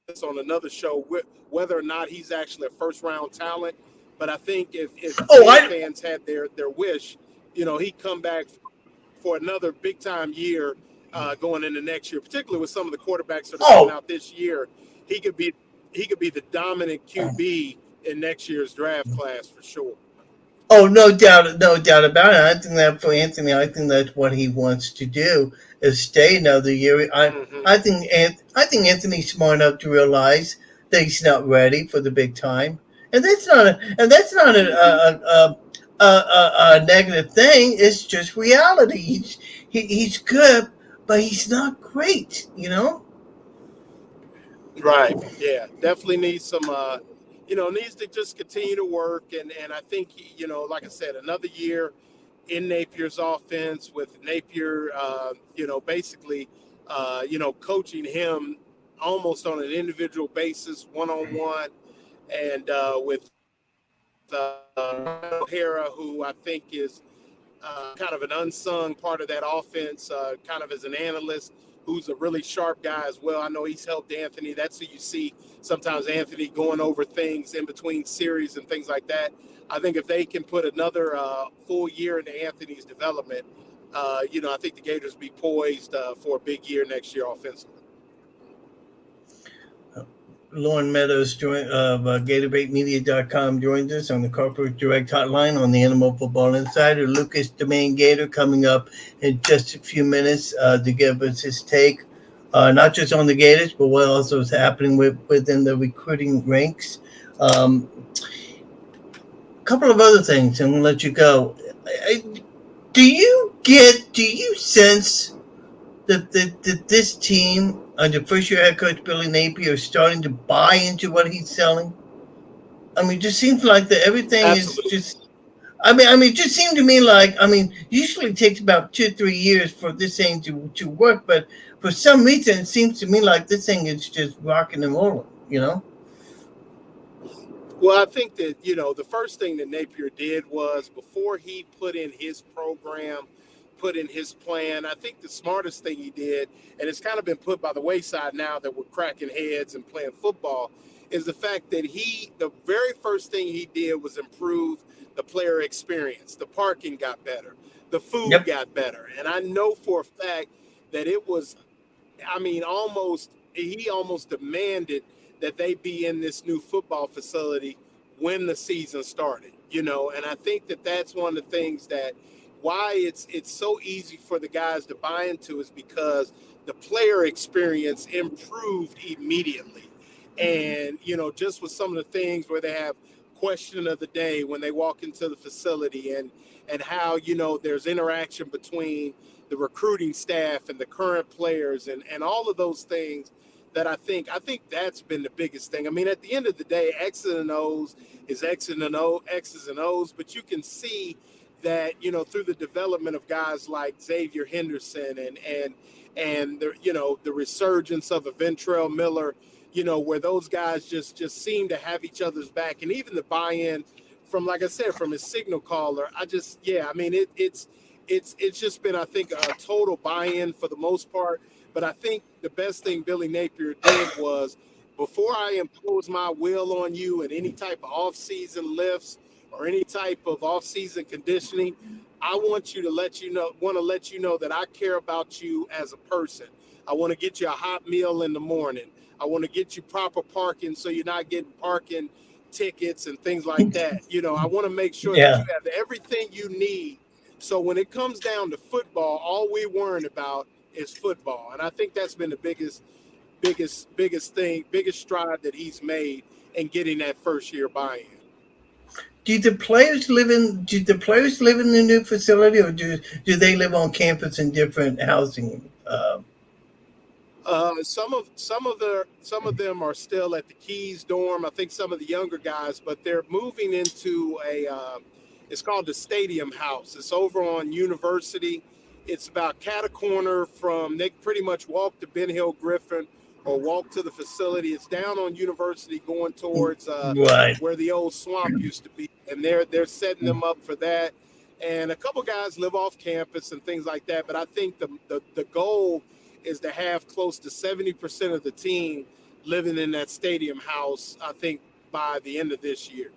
this on another show whether or not he's actually a first-round talent. But I think if fans had their wish, he'd come back for another big-time year going into next year, particularly with some of the quarterbacks that are coming out this year. He could be the dominant QB in next year's draft class for sure. Oh, no doubt about it. I think that for Anthony, I think that's what he wants to do is stay another year. I think Anthony's smart enough to realize that he's not ready for the big time, and that's not a negative thing. It's just reality. He's good, but he's not great. Right. Yeah. Definitely needs some. Needs to just continue to work. And I think, like I said, another year in Napier's offense with Napier, basically, coaching him almost on an individual basis, one-on-one, and with O'Hara, who I think is kind of an unsung part of that offense, kind of as an analyst, who's a really sharp guy as well. I know he's helped Anthony. That's who you see sometimes Anthony going over things in between series and things like that. I think if they can put another full year into Anthony's development, I think the Gators be poised for a big year next year offensively. Lauren Meadows of GatorbaitMedia.com joins us on the Corporate Direct Hotline on the Animal Football Insider. Lucas Domain Gator coming up in just a few minutes to give us his take, not just on the Gators, but what also is happening within the recruiting ranks. couple of other things. I'm going to let you go. Do you sense that this team under first-year head coach Billy Napier is starting to buy into what he's selling? I mean, it just seems like that everything is Absolutely. just. It just seemed to me like, usually it takes about 2-3 years for this thing to work, but for some reason it seems to me like this thing is just rocking and rolling, you know? Well, I think that, the first thing that Napier did was before he put in his program, put in his plan, I think the smartest thing he did, and it's kind of been put by the wayside now that we're cracking heads and playing football, is the fact that the very first thing he did was improve the player experience. The parking got better. The food Yep. got better. And I know for a fact that it was, he almost demanded that they be in this new football facility when the season started, and I think that that's one of the things that why it's so easy for the guys to buy into is because the player experience improved immediately. And, just with some of the things where they have question of the day when they walk into the facility and how, there's interaction between the recruiting staff and the current players and all of those things that I think that's been the biggest thing. I mean, at the end of the day, X's and O's is X's and O's, but you can see that, through the development of guys like Xavier Henderson and the resurgence of a Ventrell Miller, where those guys just seem to have each other's back, and even the buy-in from, like I said, from his signal caller. It's just been, I think, a total buy-in for the most part. But I think the best thing Billy Napier did was, before I impose my will on you and any type of off-season lifts or any type of off-season conditioning, I want to let you know that I care about you as a person. I want to get you a hot meal in the morning. I want to get you proper parking so you're not getting parking tickets and things like that. I want to make sure that you have everything you need. So when it comes down to football, all we're worrying about is football. And I think that's been the biggest stride that he's made in getting that first year buy-in. Do the players live in the new facility, or do they live on campus in different housing? Some of them are still at the Keys dorm. I think some of the younger guys, but they're moving into it's called the Stadium House. It's over on University. It's about cat a corner from, they pretty much walk to Ben Hill Griffin or walk to the facility. It's down on University going towards Right. where the old swamp used to be. And they're setting them up for that. And a couple guys live off campus and things like that. But I think the goal is to have close to 70% of the team living in that Stadium House, I think, by the end of this year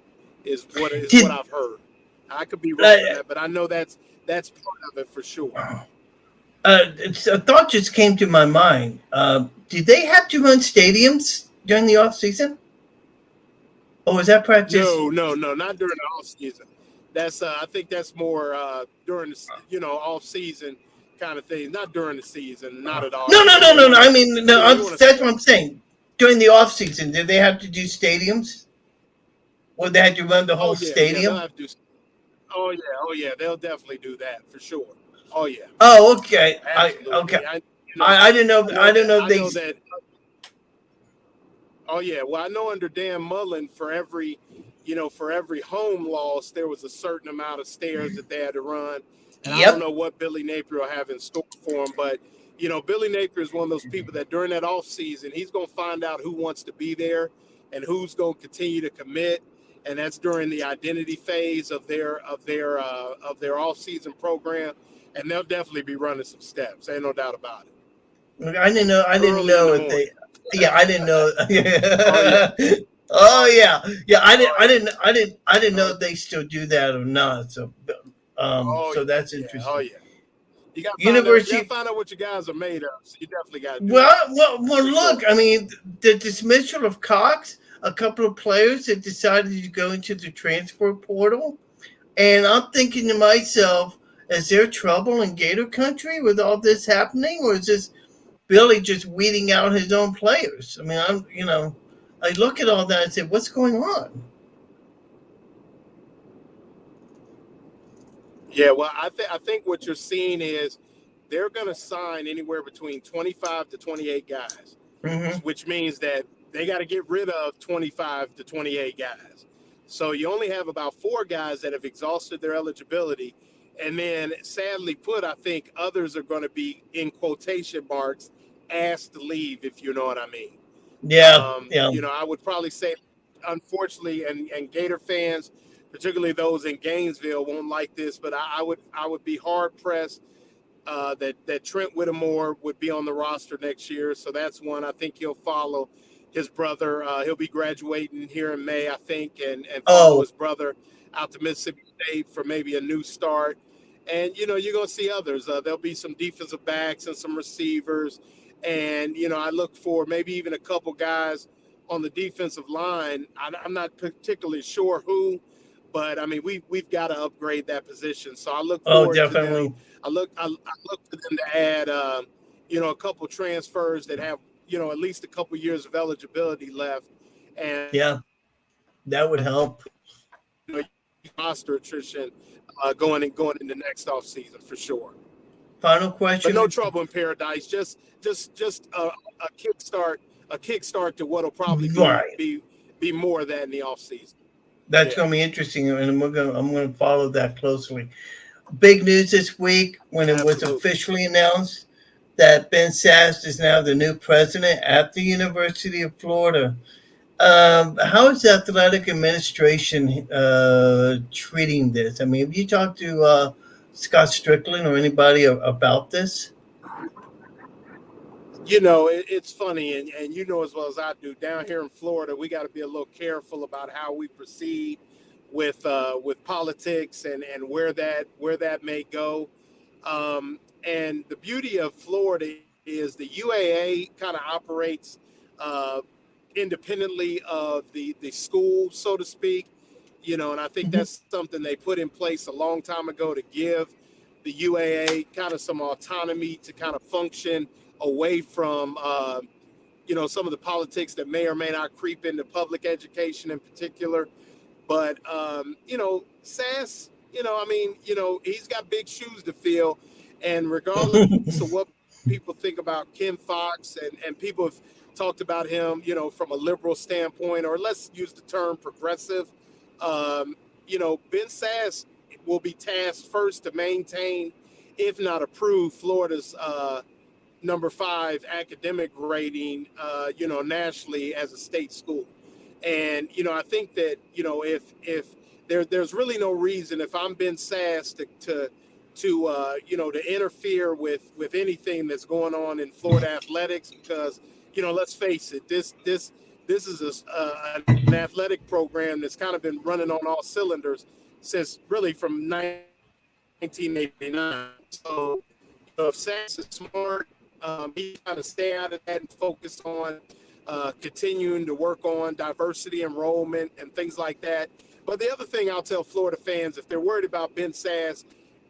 is what I've heard. I could be wrong on that, but I know that's part of it for sure. A thought just came to my mind. Did they have to run stadiums during the off season, or was that practice? No, not during the off season. That's I think that's more during the off season kind of thing. Not during the season, not at all. No. I mean, that's what I'm saying. During the off season, did they have to do stadiums, or they had to run the whole stadium? Yeah, they'll have to. Oh yeah, they'll definitely do that for sure. Oh yeah. Oh, okay. Absolutely. I didn't know. I didn't know they. Know that, oh yeah. Well, I know under Dan Mullen, for every home loss, there was a certain amount of stairs that they had to run. And I don't know what Billy Napier will have in store for him, but Billy Napier is one of those people that during that off season, he's going to find out who wants to be there and who's going to continue to commit. And that's during the identity phase of their off-season program, and they'll definitely be running some steps. Ain't no doubt about it. I didn't know if they. Yeah, I didn't know. Oh yeah. I didn't know if they still do that or not. So, so that's interesting. Oh yeah. You got to find out what you guys are made of. So you definitely got to do Well, look. I mean, the dismissal of Cox. A couple of players that decided to go into the transfer portal. And I'm thinking to myself, is there trouble in Gator country with all this happening? Or is this Billy just weeding out his own players? I mean, I look at all that and say, what's going on? Yeah, well, I think what you're seeing is they're going to sign anywhere between 25 to 28 guys, Mm-hmm. which means that they got to get rid of 25 to 28 guys. So you only have about 4 guys that have exhausted their eligibility. And then, sadly put, I think others are going to be, in quotation marks, asked to leave, if you know what I mean. Yeah, yeah. I would probably say, unfortunately, and Gator fans, particularly those in Gainesville, won't like this, but I would be hard pressed that Trent Whittemore would be on the roster next year. So that's one. I think he'll follow his brother. He'll be graduating here in May, I think, and follow his brother out to Mississippi State for maybe a new start. And, you're going to see others. There'll be some defensive backs and some receivers. And, I look for maybe even a couple guys on the defensive line. I'm not particularly sure who, but, I mean, we've got to upgrade that position. So I look forward to them. I look for them to add, a couple transfers that have, at least a couple years of eligibility left. And yeah, that would help. Roster attrition going into next offseason for sure. Final question. But no trouble in paradise. Just a kickstart to what'll probably be more of that in the offseason. That's going to be interesting, and I'm going to follow that closely. Big news this week when it was officially announced that Ben Sass is now the new president at the University of Florida. How is the athletic administration treating this? I mean, have you talked to Scott Strickland or anybody about this? It's funny, and you know as well as I do, down here in Florida, we got to be a little careful about how we proceed with politics and where that may go. And the beauty of Florida is the UAA kind of operates independently of the school, so to speak, and I think that's something they put in place a long time ago to give the UAA kind of some autonomy to kind of function away from, some of the politics that may or may not creep into public education in particular. But, Sass, he's got big shoes to fill. And regardless of what people think about Kim Fox, and people have talked about him, from a liberal standpoint, or let's use the term progressive, Ben Sass will be tasked first to maintain, if not approve, Florida's number 5 academic rating, nationally as a state school. And, I think that, if there's really no reason, if I'm Ben Sass, to interfere with anything that's going on in Florida athletics, because, let's face it, this is an athletic program that's kind of been running on all cylinders since really from 1989. So, if Sass is smart, he kind of stay out of that and focus on continuing to work on diversity enrollment and things like that. But the other thing I'll tell Florida fans, if they're worried about Ben Sass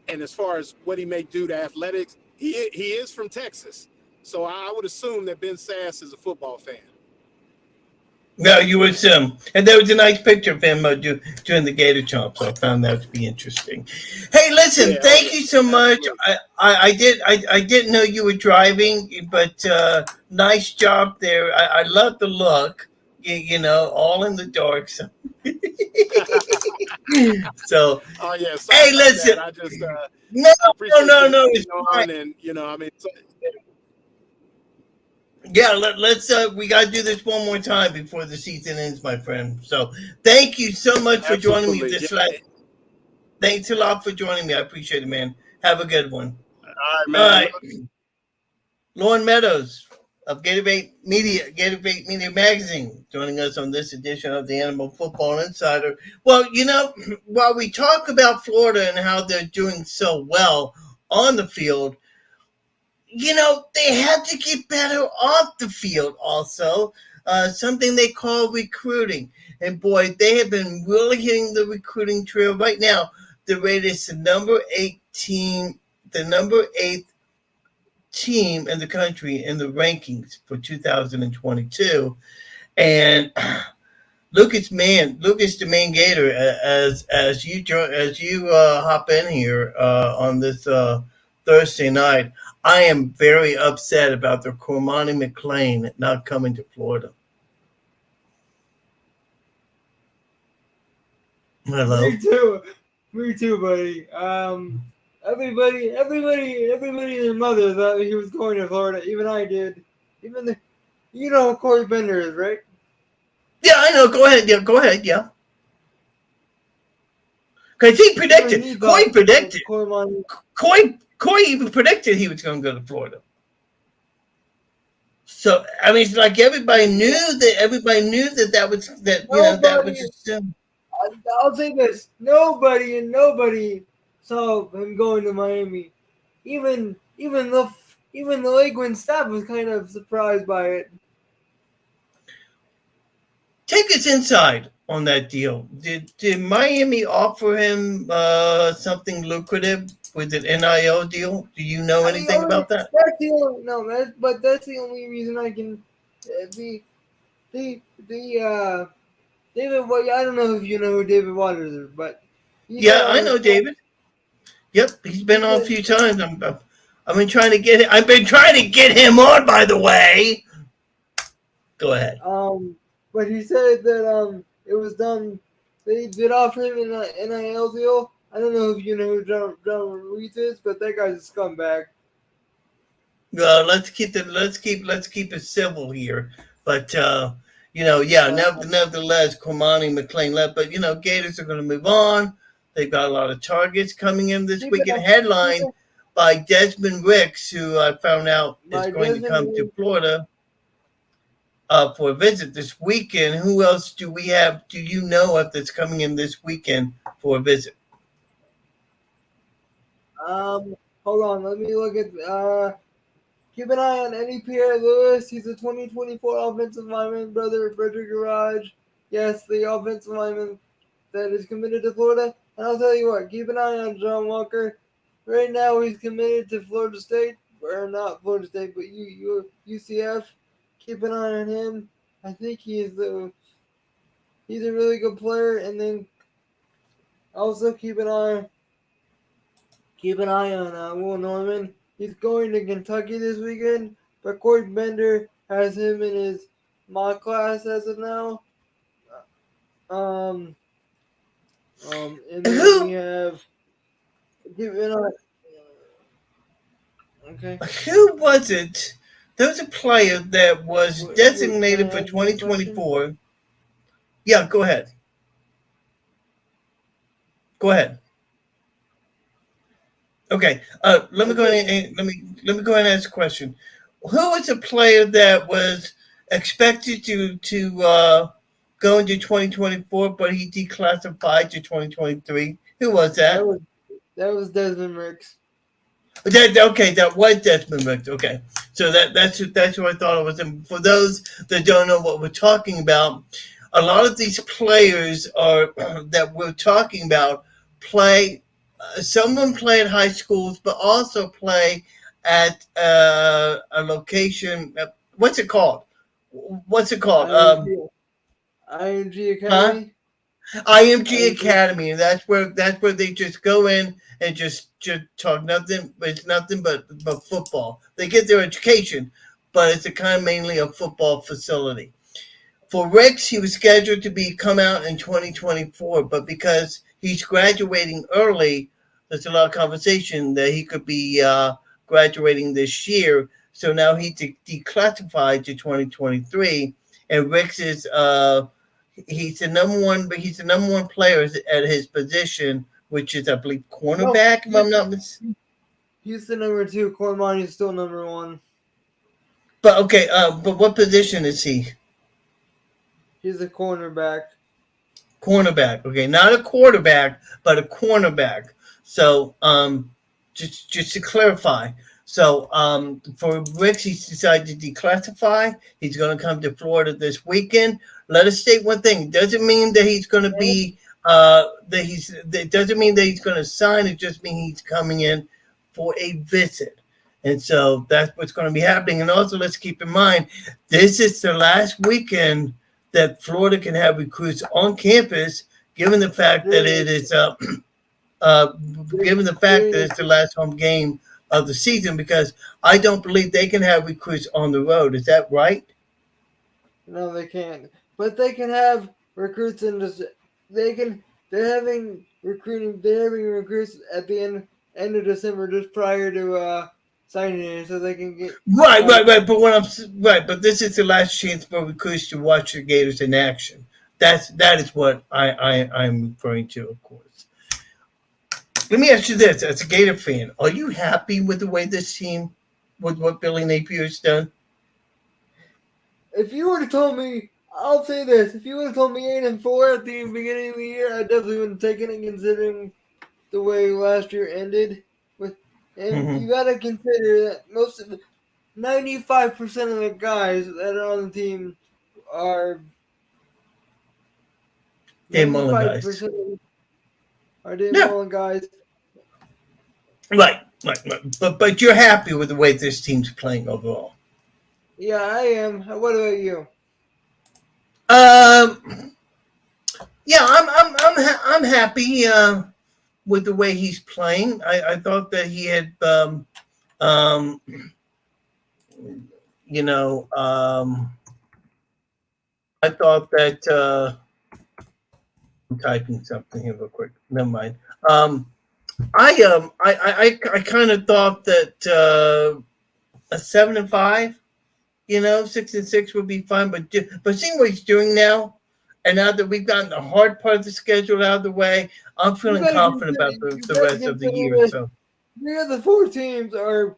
and as far as what he may do to athletics, he is from Texas. So I would assume that Ben Sass is a football fan. No, you would assume. And there was a nice picture of him doing the Gator Chomp, so I found that to be interesting. Hey, listen, thank you so much. I didn't know you were driving, but nice job there. I love the look, all in the dark. So, Oh yeah. Hey, listen. I just no. It's fine. And yeah, let's we gotta do this one more time before the season ends, my friend. So thank you so much for joining me this night. Thanks a lot for joining me. I appreciate it, man. Have a good one. All right, man. All right. Lauren Meadows of Gators Media Magazine, joining us on this edition of the Animal Football Insider. Well, while we talk about Florida and how they're doing so well on the field, they have to get better off the field also, something they call recruiting. And boy, they have been really hitting the recruiting trail right now. The Raiders, the number 8th team in the country in the rankings for 2022. And Lucas the Man Gator, as you hop in here on this Thursday night, I am very upset about the Cormani McClain not coming to Florida. Hello. Me too, buddy. Everybody, and their mother thought he was going to Florida. Even I did. You know who Corey Bender is, right? Yeah, I know. Go ahead. Yeah, go ahead. Yeah. Because he predicted. Coy predicted. Coy even predicted he was going to go to Florida. So I mean, it's like everybody knew that was that was assumed. I'll say this: nobody saw him going to Miami. Even the Lakeland staff was kind of surprised by it. Take us inside on that deal. Did Miami offer him something lucrative with an NIL deal? Do you know anything about that? That's the only reason I can. David. I don't know if you know who David Waters is, but I know David. Yep, he's been on a few times. I've been trying to get him. I've been trying to get him on. By the way, go ahead. But he said that it was done. They did offer him an NIL deal. I don't know if you know who John Ruiz is, but that guy's a scumbag. Let's keep it civil here. But nevertheless, Cormani McClain left. But Gators are going to move on. They've got a lot of targets coming in this weekend. Headline by Desmond Ricks, who I found out is going to come to Florida for a visit this weekend. Who else do we have? Do you know if that's coming in this weekend for a visit? Hold on, let me look at. Keep an eye on Eddie Pierre Lewis. He's a 2024 offensive lineman, brother of Frederick Garage. Yes, the offensive lineman that is committed to Florida. And I'll tell you what, keep an eye on John Walker. Right now, he's committed to Florida State, or not Florida State, but UCF. Keep an eye on him. I think he's a really good player. And then also keep an eye on Will Norman. He's going to Kentucky this weekend, but Corey Bender has him in his mock class as of now. And then we have okay. Who was it? There was a player that was designated for 2024. Yeah, go ahead. Okay. Let me go ahead and ask a question. Who was a player that was expected to go into 2024, but he declassified to 2023? Who was that? That was Desmond Ricks. That was Desmond Ricks. Okay, so that's who I thought it was. And for those that don't know what we're talking about, a lot of these players are that we're talking about play. Some of them play at high schools, but also play at a location. What's it called? IMG Academy. IMG Academy, and that's where they just go in and just talk nothing. It's nothing but football. They get their education, but it's mainly a football facility. For Ricks, he was scheduled to come out in 2024, but because he's graduating early, there's a lot of conversation that he could be graduating this year. So now he declassified to 2023, and Ricks is he's the number one player at his position, which is, I believe, cornerback. If I'm not mistaken. He's the number 2. Cormani is still number 1. But okay, but what position is he? He's a cornerback. Cornerback. Okay, not a quarterback, but a cornerback. So, just to clarify. So, for Ricks, he's decided to declassify. He's going to come to Florida this weekend. Let us state one thing. It doesn't mean that he's going to be it doesn't mean that he's going to sign. It just means he's coming in for a visit. And so that's what's going to be happening. And also, let's keep in mind, this is the last weekend that Florida can have recruits on campus, given the fact that it is given the fact that it's the last home game of the season, because I don't believe they can have recruits on the road. Is that right? No, they can't. But they can have recruits in this. They're having recruits at the end of December, just prior to signing in, so they can get Right. But this is the last chance for recruits to watch the Gators in action. That is what I'm referring to, of course. Let me ask you this: as a Gator fan, are you happy with the way this team, with what Billy Napier's done? If you would have told me, I'll say this: if you would have told me 8-4 at the beginning of the year, I definitely would have taken it, considering the way last year ended. And you got to consider that 95% of the guys that are on the team are Dan Mullen guys. Are Dan Mullen guys. Right. But you're happy with the way this team's playing overall. Yeah, I am. What about you? Yeah, I'm happy with the way he's playing. I thought that he had I thought that I'm typing something here real quick. Never mind. I kind of thought that a 7-5, 6-6 would be fine. But seeing what he's doing now, and now that we've gotten the hard part of the schedule out of the way, I'm feeling confident about the rest of the year. So 3 of the 4 teams are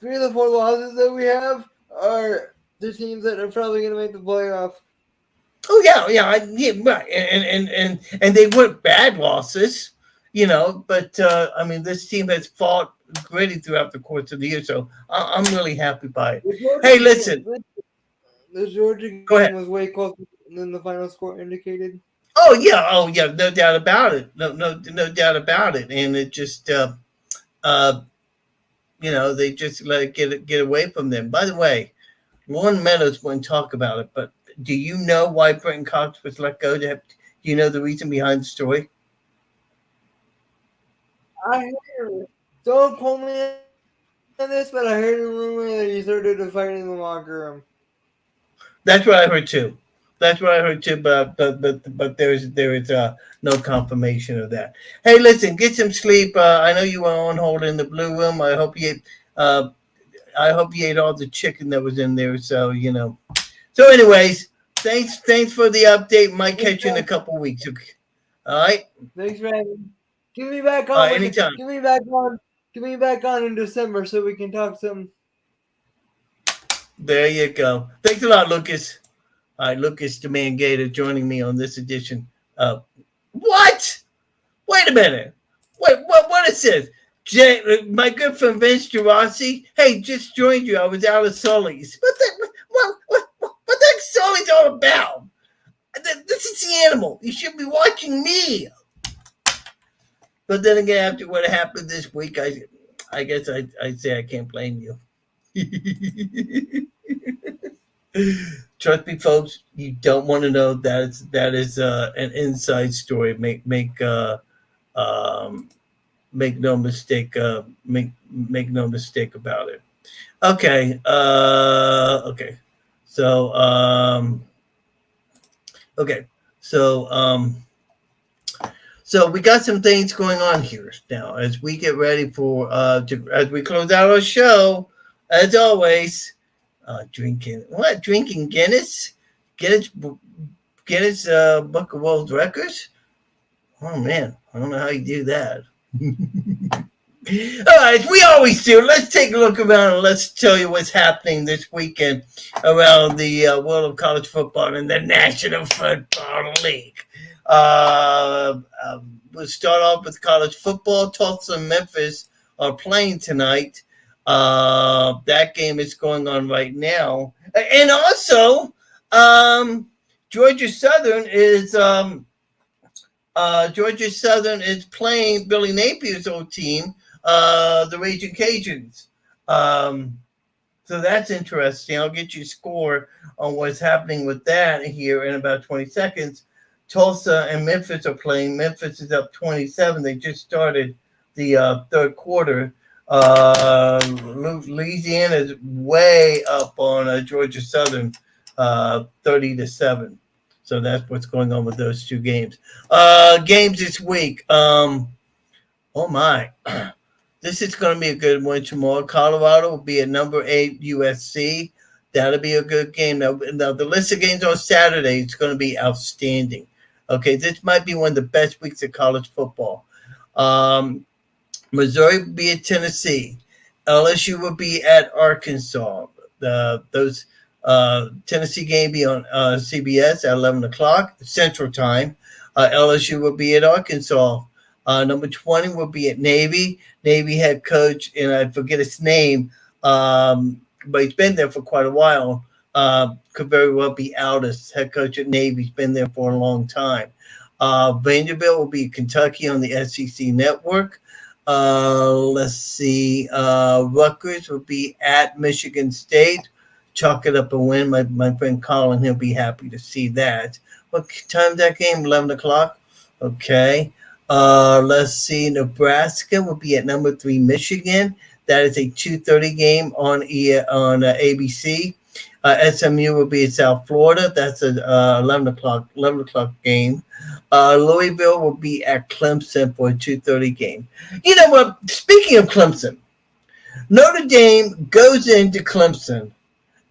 3 of the 4 losses that we have are the teams that are probably going to make the playoff. Oh yeah, right, and they weren't bad losses, But I mean, this team has fought gritty throughout the course of the year, so I'm really happy by it. Hey, listen, the Georgia game was way closer than the final score indicated. Oh yeah, no doubt about it. No doubt about it. And it just, they just let it get away from them. By the way, Lauren Meadows wouldn't talk about it, but do you know why Brenton Cox was let go? Do you know the reason behind the story? I heard. Don't quote me on this, but I heard a rumor that he started a fight in the locker room. That's what I heard too. But there is no confirmation of that. Hey, listen, get some sleep. I know you were on hold in the blue room. I hope you ate all the chicken that was in there. So So, anyways, thanks for the update. Might catch you in a couple weeks. Okay. All right. Thanks, man. Give me back on. Anytime. Give me back on in December so we can talk some. There you go. Thanks a lot, Lucas. All right, Lucas, the Man Gator, joining me on this edition. What? Wait a minute. What is this? My good friend Vince Gerasi. Hey, just joined you. I was out of Sully's. What the heck's Sully's all about? This is the animal. You should be watching me. But then again, after what happened this week, I guess I'd say I can't blame you. Trust me, folks. You don't want to know that is an inside story. Make no mistake. Make no mistake about it. Okay. Okay. So okay. So we got some things going on here now as we get ready for as we close out our show. As always, drinking Guinness Book of World Records. Oh man, I don't know how you do that. All right, we always do. Let's take a look around and let's tell you what's happening this weekend around the world of college football and the National Football League. We'll start off with college football. Tulsa and Memphis are playing tonight. That game is going on right now. And also, Georgia Southern is playing Billy Napier's old team, the Raging Cajuns. So that's interesting. I'll get you a score on what's happening with that here in about 20 seconds. Tulsa and Memphis are playing. Memphis is up 27. They just started the third quarter. Louisiana is way up on Georgia Southern, 30-7. So that's what's going on with those two games. Games this week. Oh my. This is going to be a good one tomorrow. Colorado will be at number 8 USC. That'll be a good game. Now the list of games on Saturday is going to be outstanding. Okay, this might be one of the best weeks of college football. Missouri will be at Tennessee. LSU will be at Arkansas. Those Tennessee game be on CBS at 11 o'clock Central Time. LSU will be at Arkansas. Number 20 will be at Navy. Navy head coach, and I forget his name, but he's been there for quite a while. Could very well be out as head coach at Navy. He's been there for a long time. Vanderbilt will be Kentucky on the SEC network. Let's see. Rutgers will be at Michigan State. Chalk it up a win. My friend Colin, he'll be happy to see that. What time is that game? 11 o'clock? Okay. Let's see. Nebraska will be at number 3 Michigan. That is a 2:30 game on ABC. SMU will be at South Florida. That's a 11 o'clock game. Louisville will be at Clemson for a 2:30 game. You know what? Speaking of Clemson, Notre Dame goes into Clemson,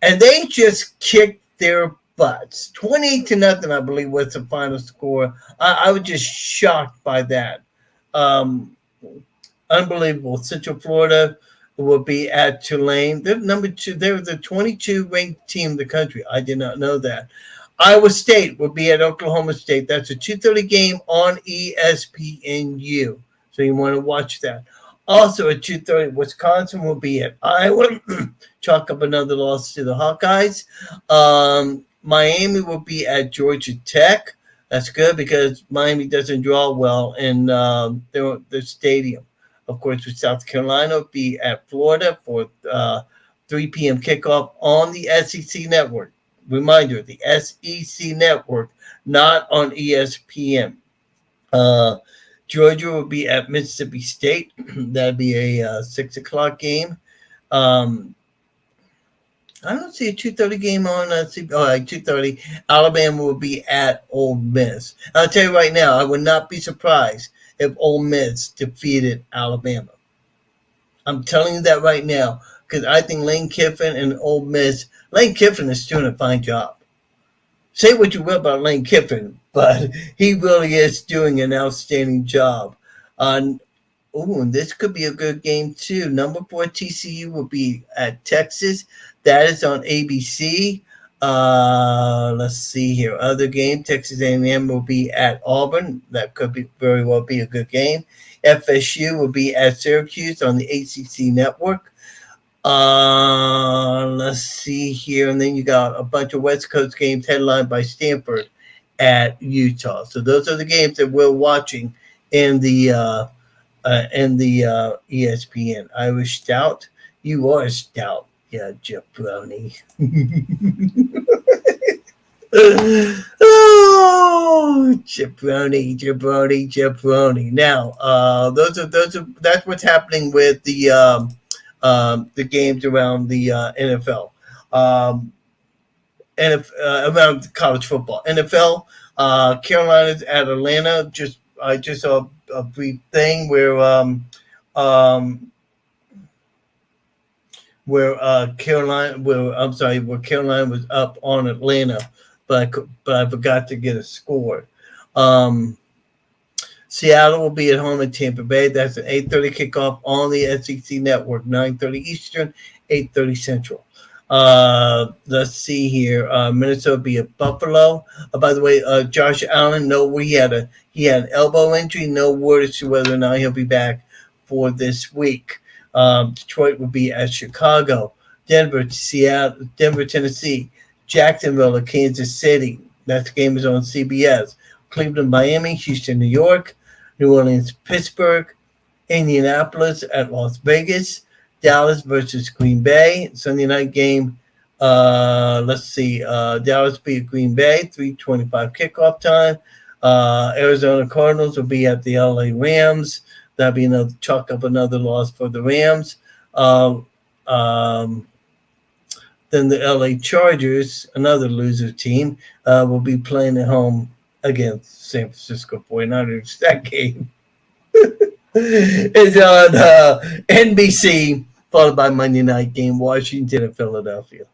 and they just kicked their butts. 20-0, I believe, was the final score. I was just shocked by that. Unbelievable. Central Florida will be at Tulane. They're number 2. They're the 22 ranked team in the country. I did not know that. Iowa State will be at Oklahoma State. That's a 2:30 game on ESPNU. So you want to watch that. Also at 2:30, Wisconsin will be at Iowa. Chalk up another loss to the Hawkeyes. Miami will be at Georgia Tech. That's good because Miami doesn't draw well in their stadium. Of course, with South Carolina will be at Florida for 3 p.m. kickoff on the SEC network. Reminder, the SEC network, not on ESPN. Georgia will be at Mississippi State. That'd be a 6 o'clock game. I don't see a 2:30 game on 2:30. Alabama will be at Ole Miss. I'll tell you right now, I would not be surprised if Ole Miss defeated Alabama. I'm telling you that right now because I think Lane Kiffin and Ole Miss. Lane Kiffin is doing a fine job. Say what you will about Lane Kiffin, but he really is doing an outstanding job. And this could be a good game too. Number 4 TCU will be at Texas. That is on ABC. Let's see here. Other game, Texas A&M will be at Auburn. That could be very well be a good game. FSU will be at Syracuse on the ACC network. Let's see here. And then you got a bunch of West Coast games headlined by Stanford at Utah. So those are the games that we're watching in the ESPN. Irish Stout. You are stout. Yeah, jabroni. Oh, jabroni. Now, that's what's happening with the games around the NFL, around college football. NFL, Carolina's at Atlanta. I just saw a brief thing where Carolina was up on Atlanta, but I forgot to get a score. Seattle will be at home at Tampa Bay. That's an 8:30 kickoff on the SEC network, 9:30 Eastern, 8:30 Central. Let's see here. Minnesota will be at Buffalo. By the way, Josh Allen, he had an elbow injury. No word as to whether or not he'll be back for this week. Detroit will be at Chicago. Denver, Tennessee. Jacksonville at Kansas City. That game is on CBS. Cleveland, Miami. Houston, New York. New Orleans, Pittsburgh. Indianapolis at Las Vegas. Dallas versus Green Bay. Sunday night game. Let's see. Dallas beat Green Bay, 3:25 kickoff time. Arizona Cardinals will be at the LA Rams. That'll be another chalk up another loss for the Rams. Then the LA Chargers, another loser team, will be playing at home against San Francisco 49ers. That game is on NBC, followed by Monday night game, Washington and Philadelphia.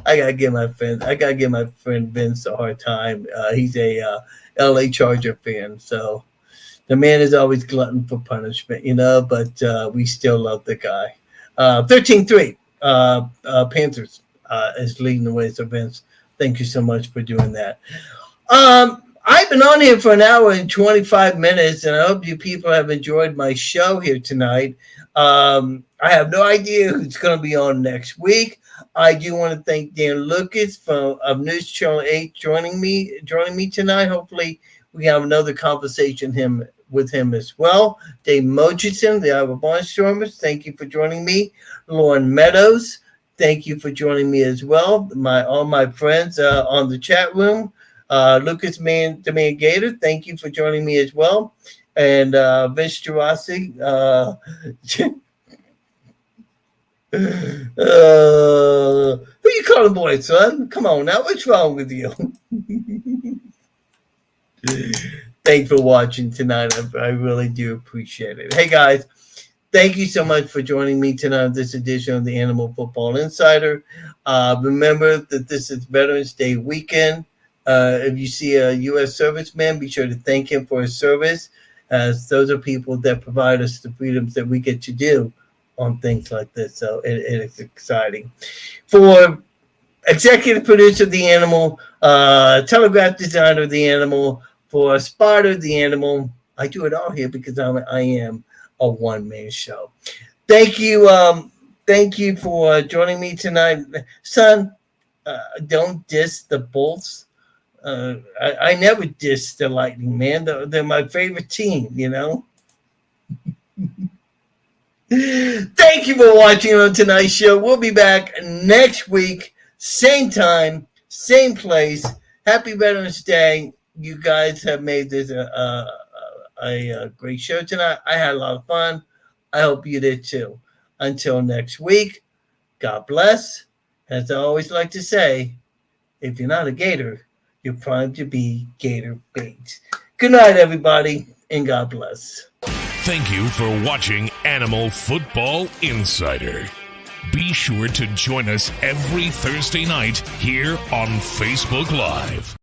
I gotta give my friend Vince a hard time. He's a LA Charger fan, so the man is always glutton for punishment, but we still love the guy. 13-3, Panthers is leading the way. So Vince, thank you so much for doing that. I've been on here for an hour and 25 minutes, and I hope you people have enjoyed my show here tonight. I have no idea who's going to be on next week. I do want to thank Dan Lucas of News Channel 8 joining me tonight. Hopefully, we have another conversation with him as well. Dave Mogensen, the Iowa Barnstormers, thank you for joining me. Lauren Meadows, thank you for joining me as well. All my friends on the chat room. Lucas the Man Gator, thank you for joining me as well. And Vince Gerasi, who you calling boy, son? Come on now, what's wrong with you? Thanks for watching tonight. I really do appreciate it. Hey guys, thank you so much for joining me tonight on this edition of the Animal Football Insider. Remember that this is Veterans Day weekend. If you see a U.S. serviceman, be sure to thank him for his service, as those are people that provide us the freedoms that we get to do on things like this. So it is exciting. For executive producer of The Animal, telegraph designer of The Animal, for a spotter of The Animal, I do it all here because I am a one-man show. Thank you for joining me tonight. Son, don't diss the Bolts. I never diss the Lightning, man. They're my favorite team, Thank you for watching on tonight's show. We'll be back next week, same time, same place. Happy Veterans Day. You guys have made this a great show tonight. I had a lot of fun. I hope you did too. Until next week, God bless. As I always like to say, if you're not a Gator, you're primed to be Gator bait. Good night, everybody, and God bless. Thank you for watching Animal Football Insider. Be sure to join us every Thursday night here on Facebook Live.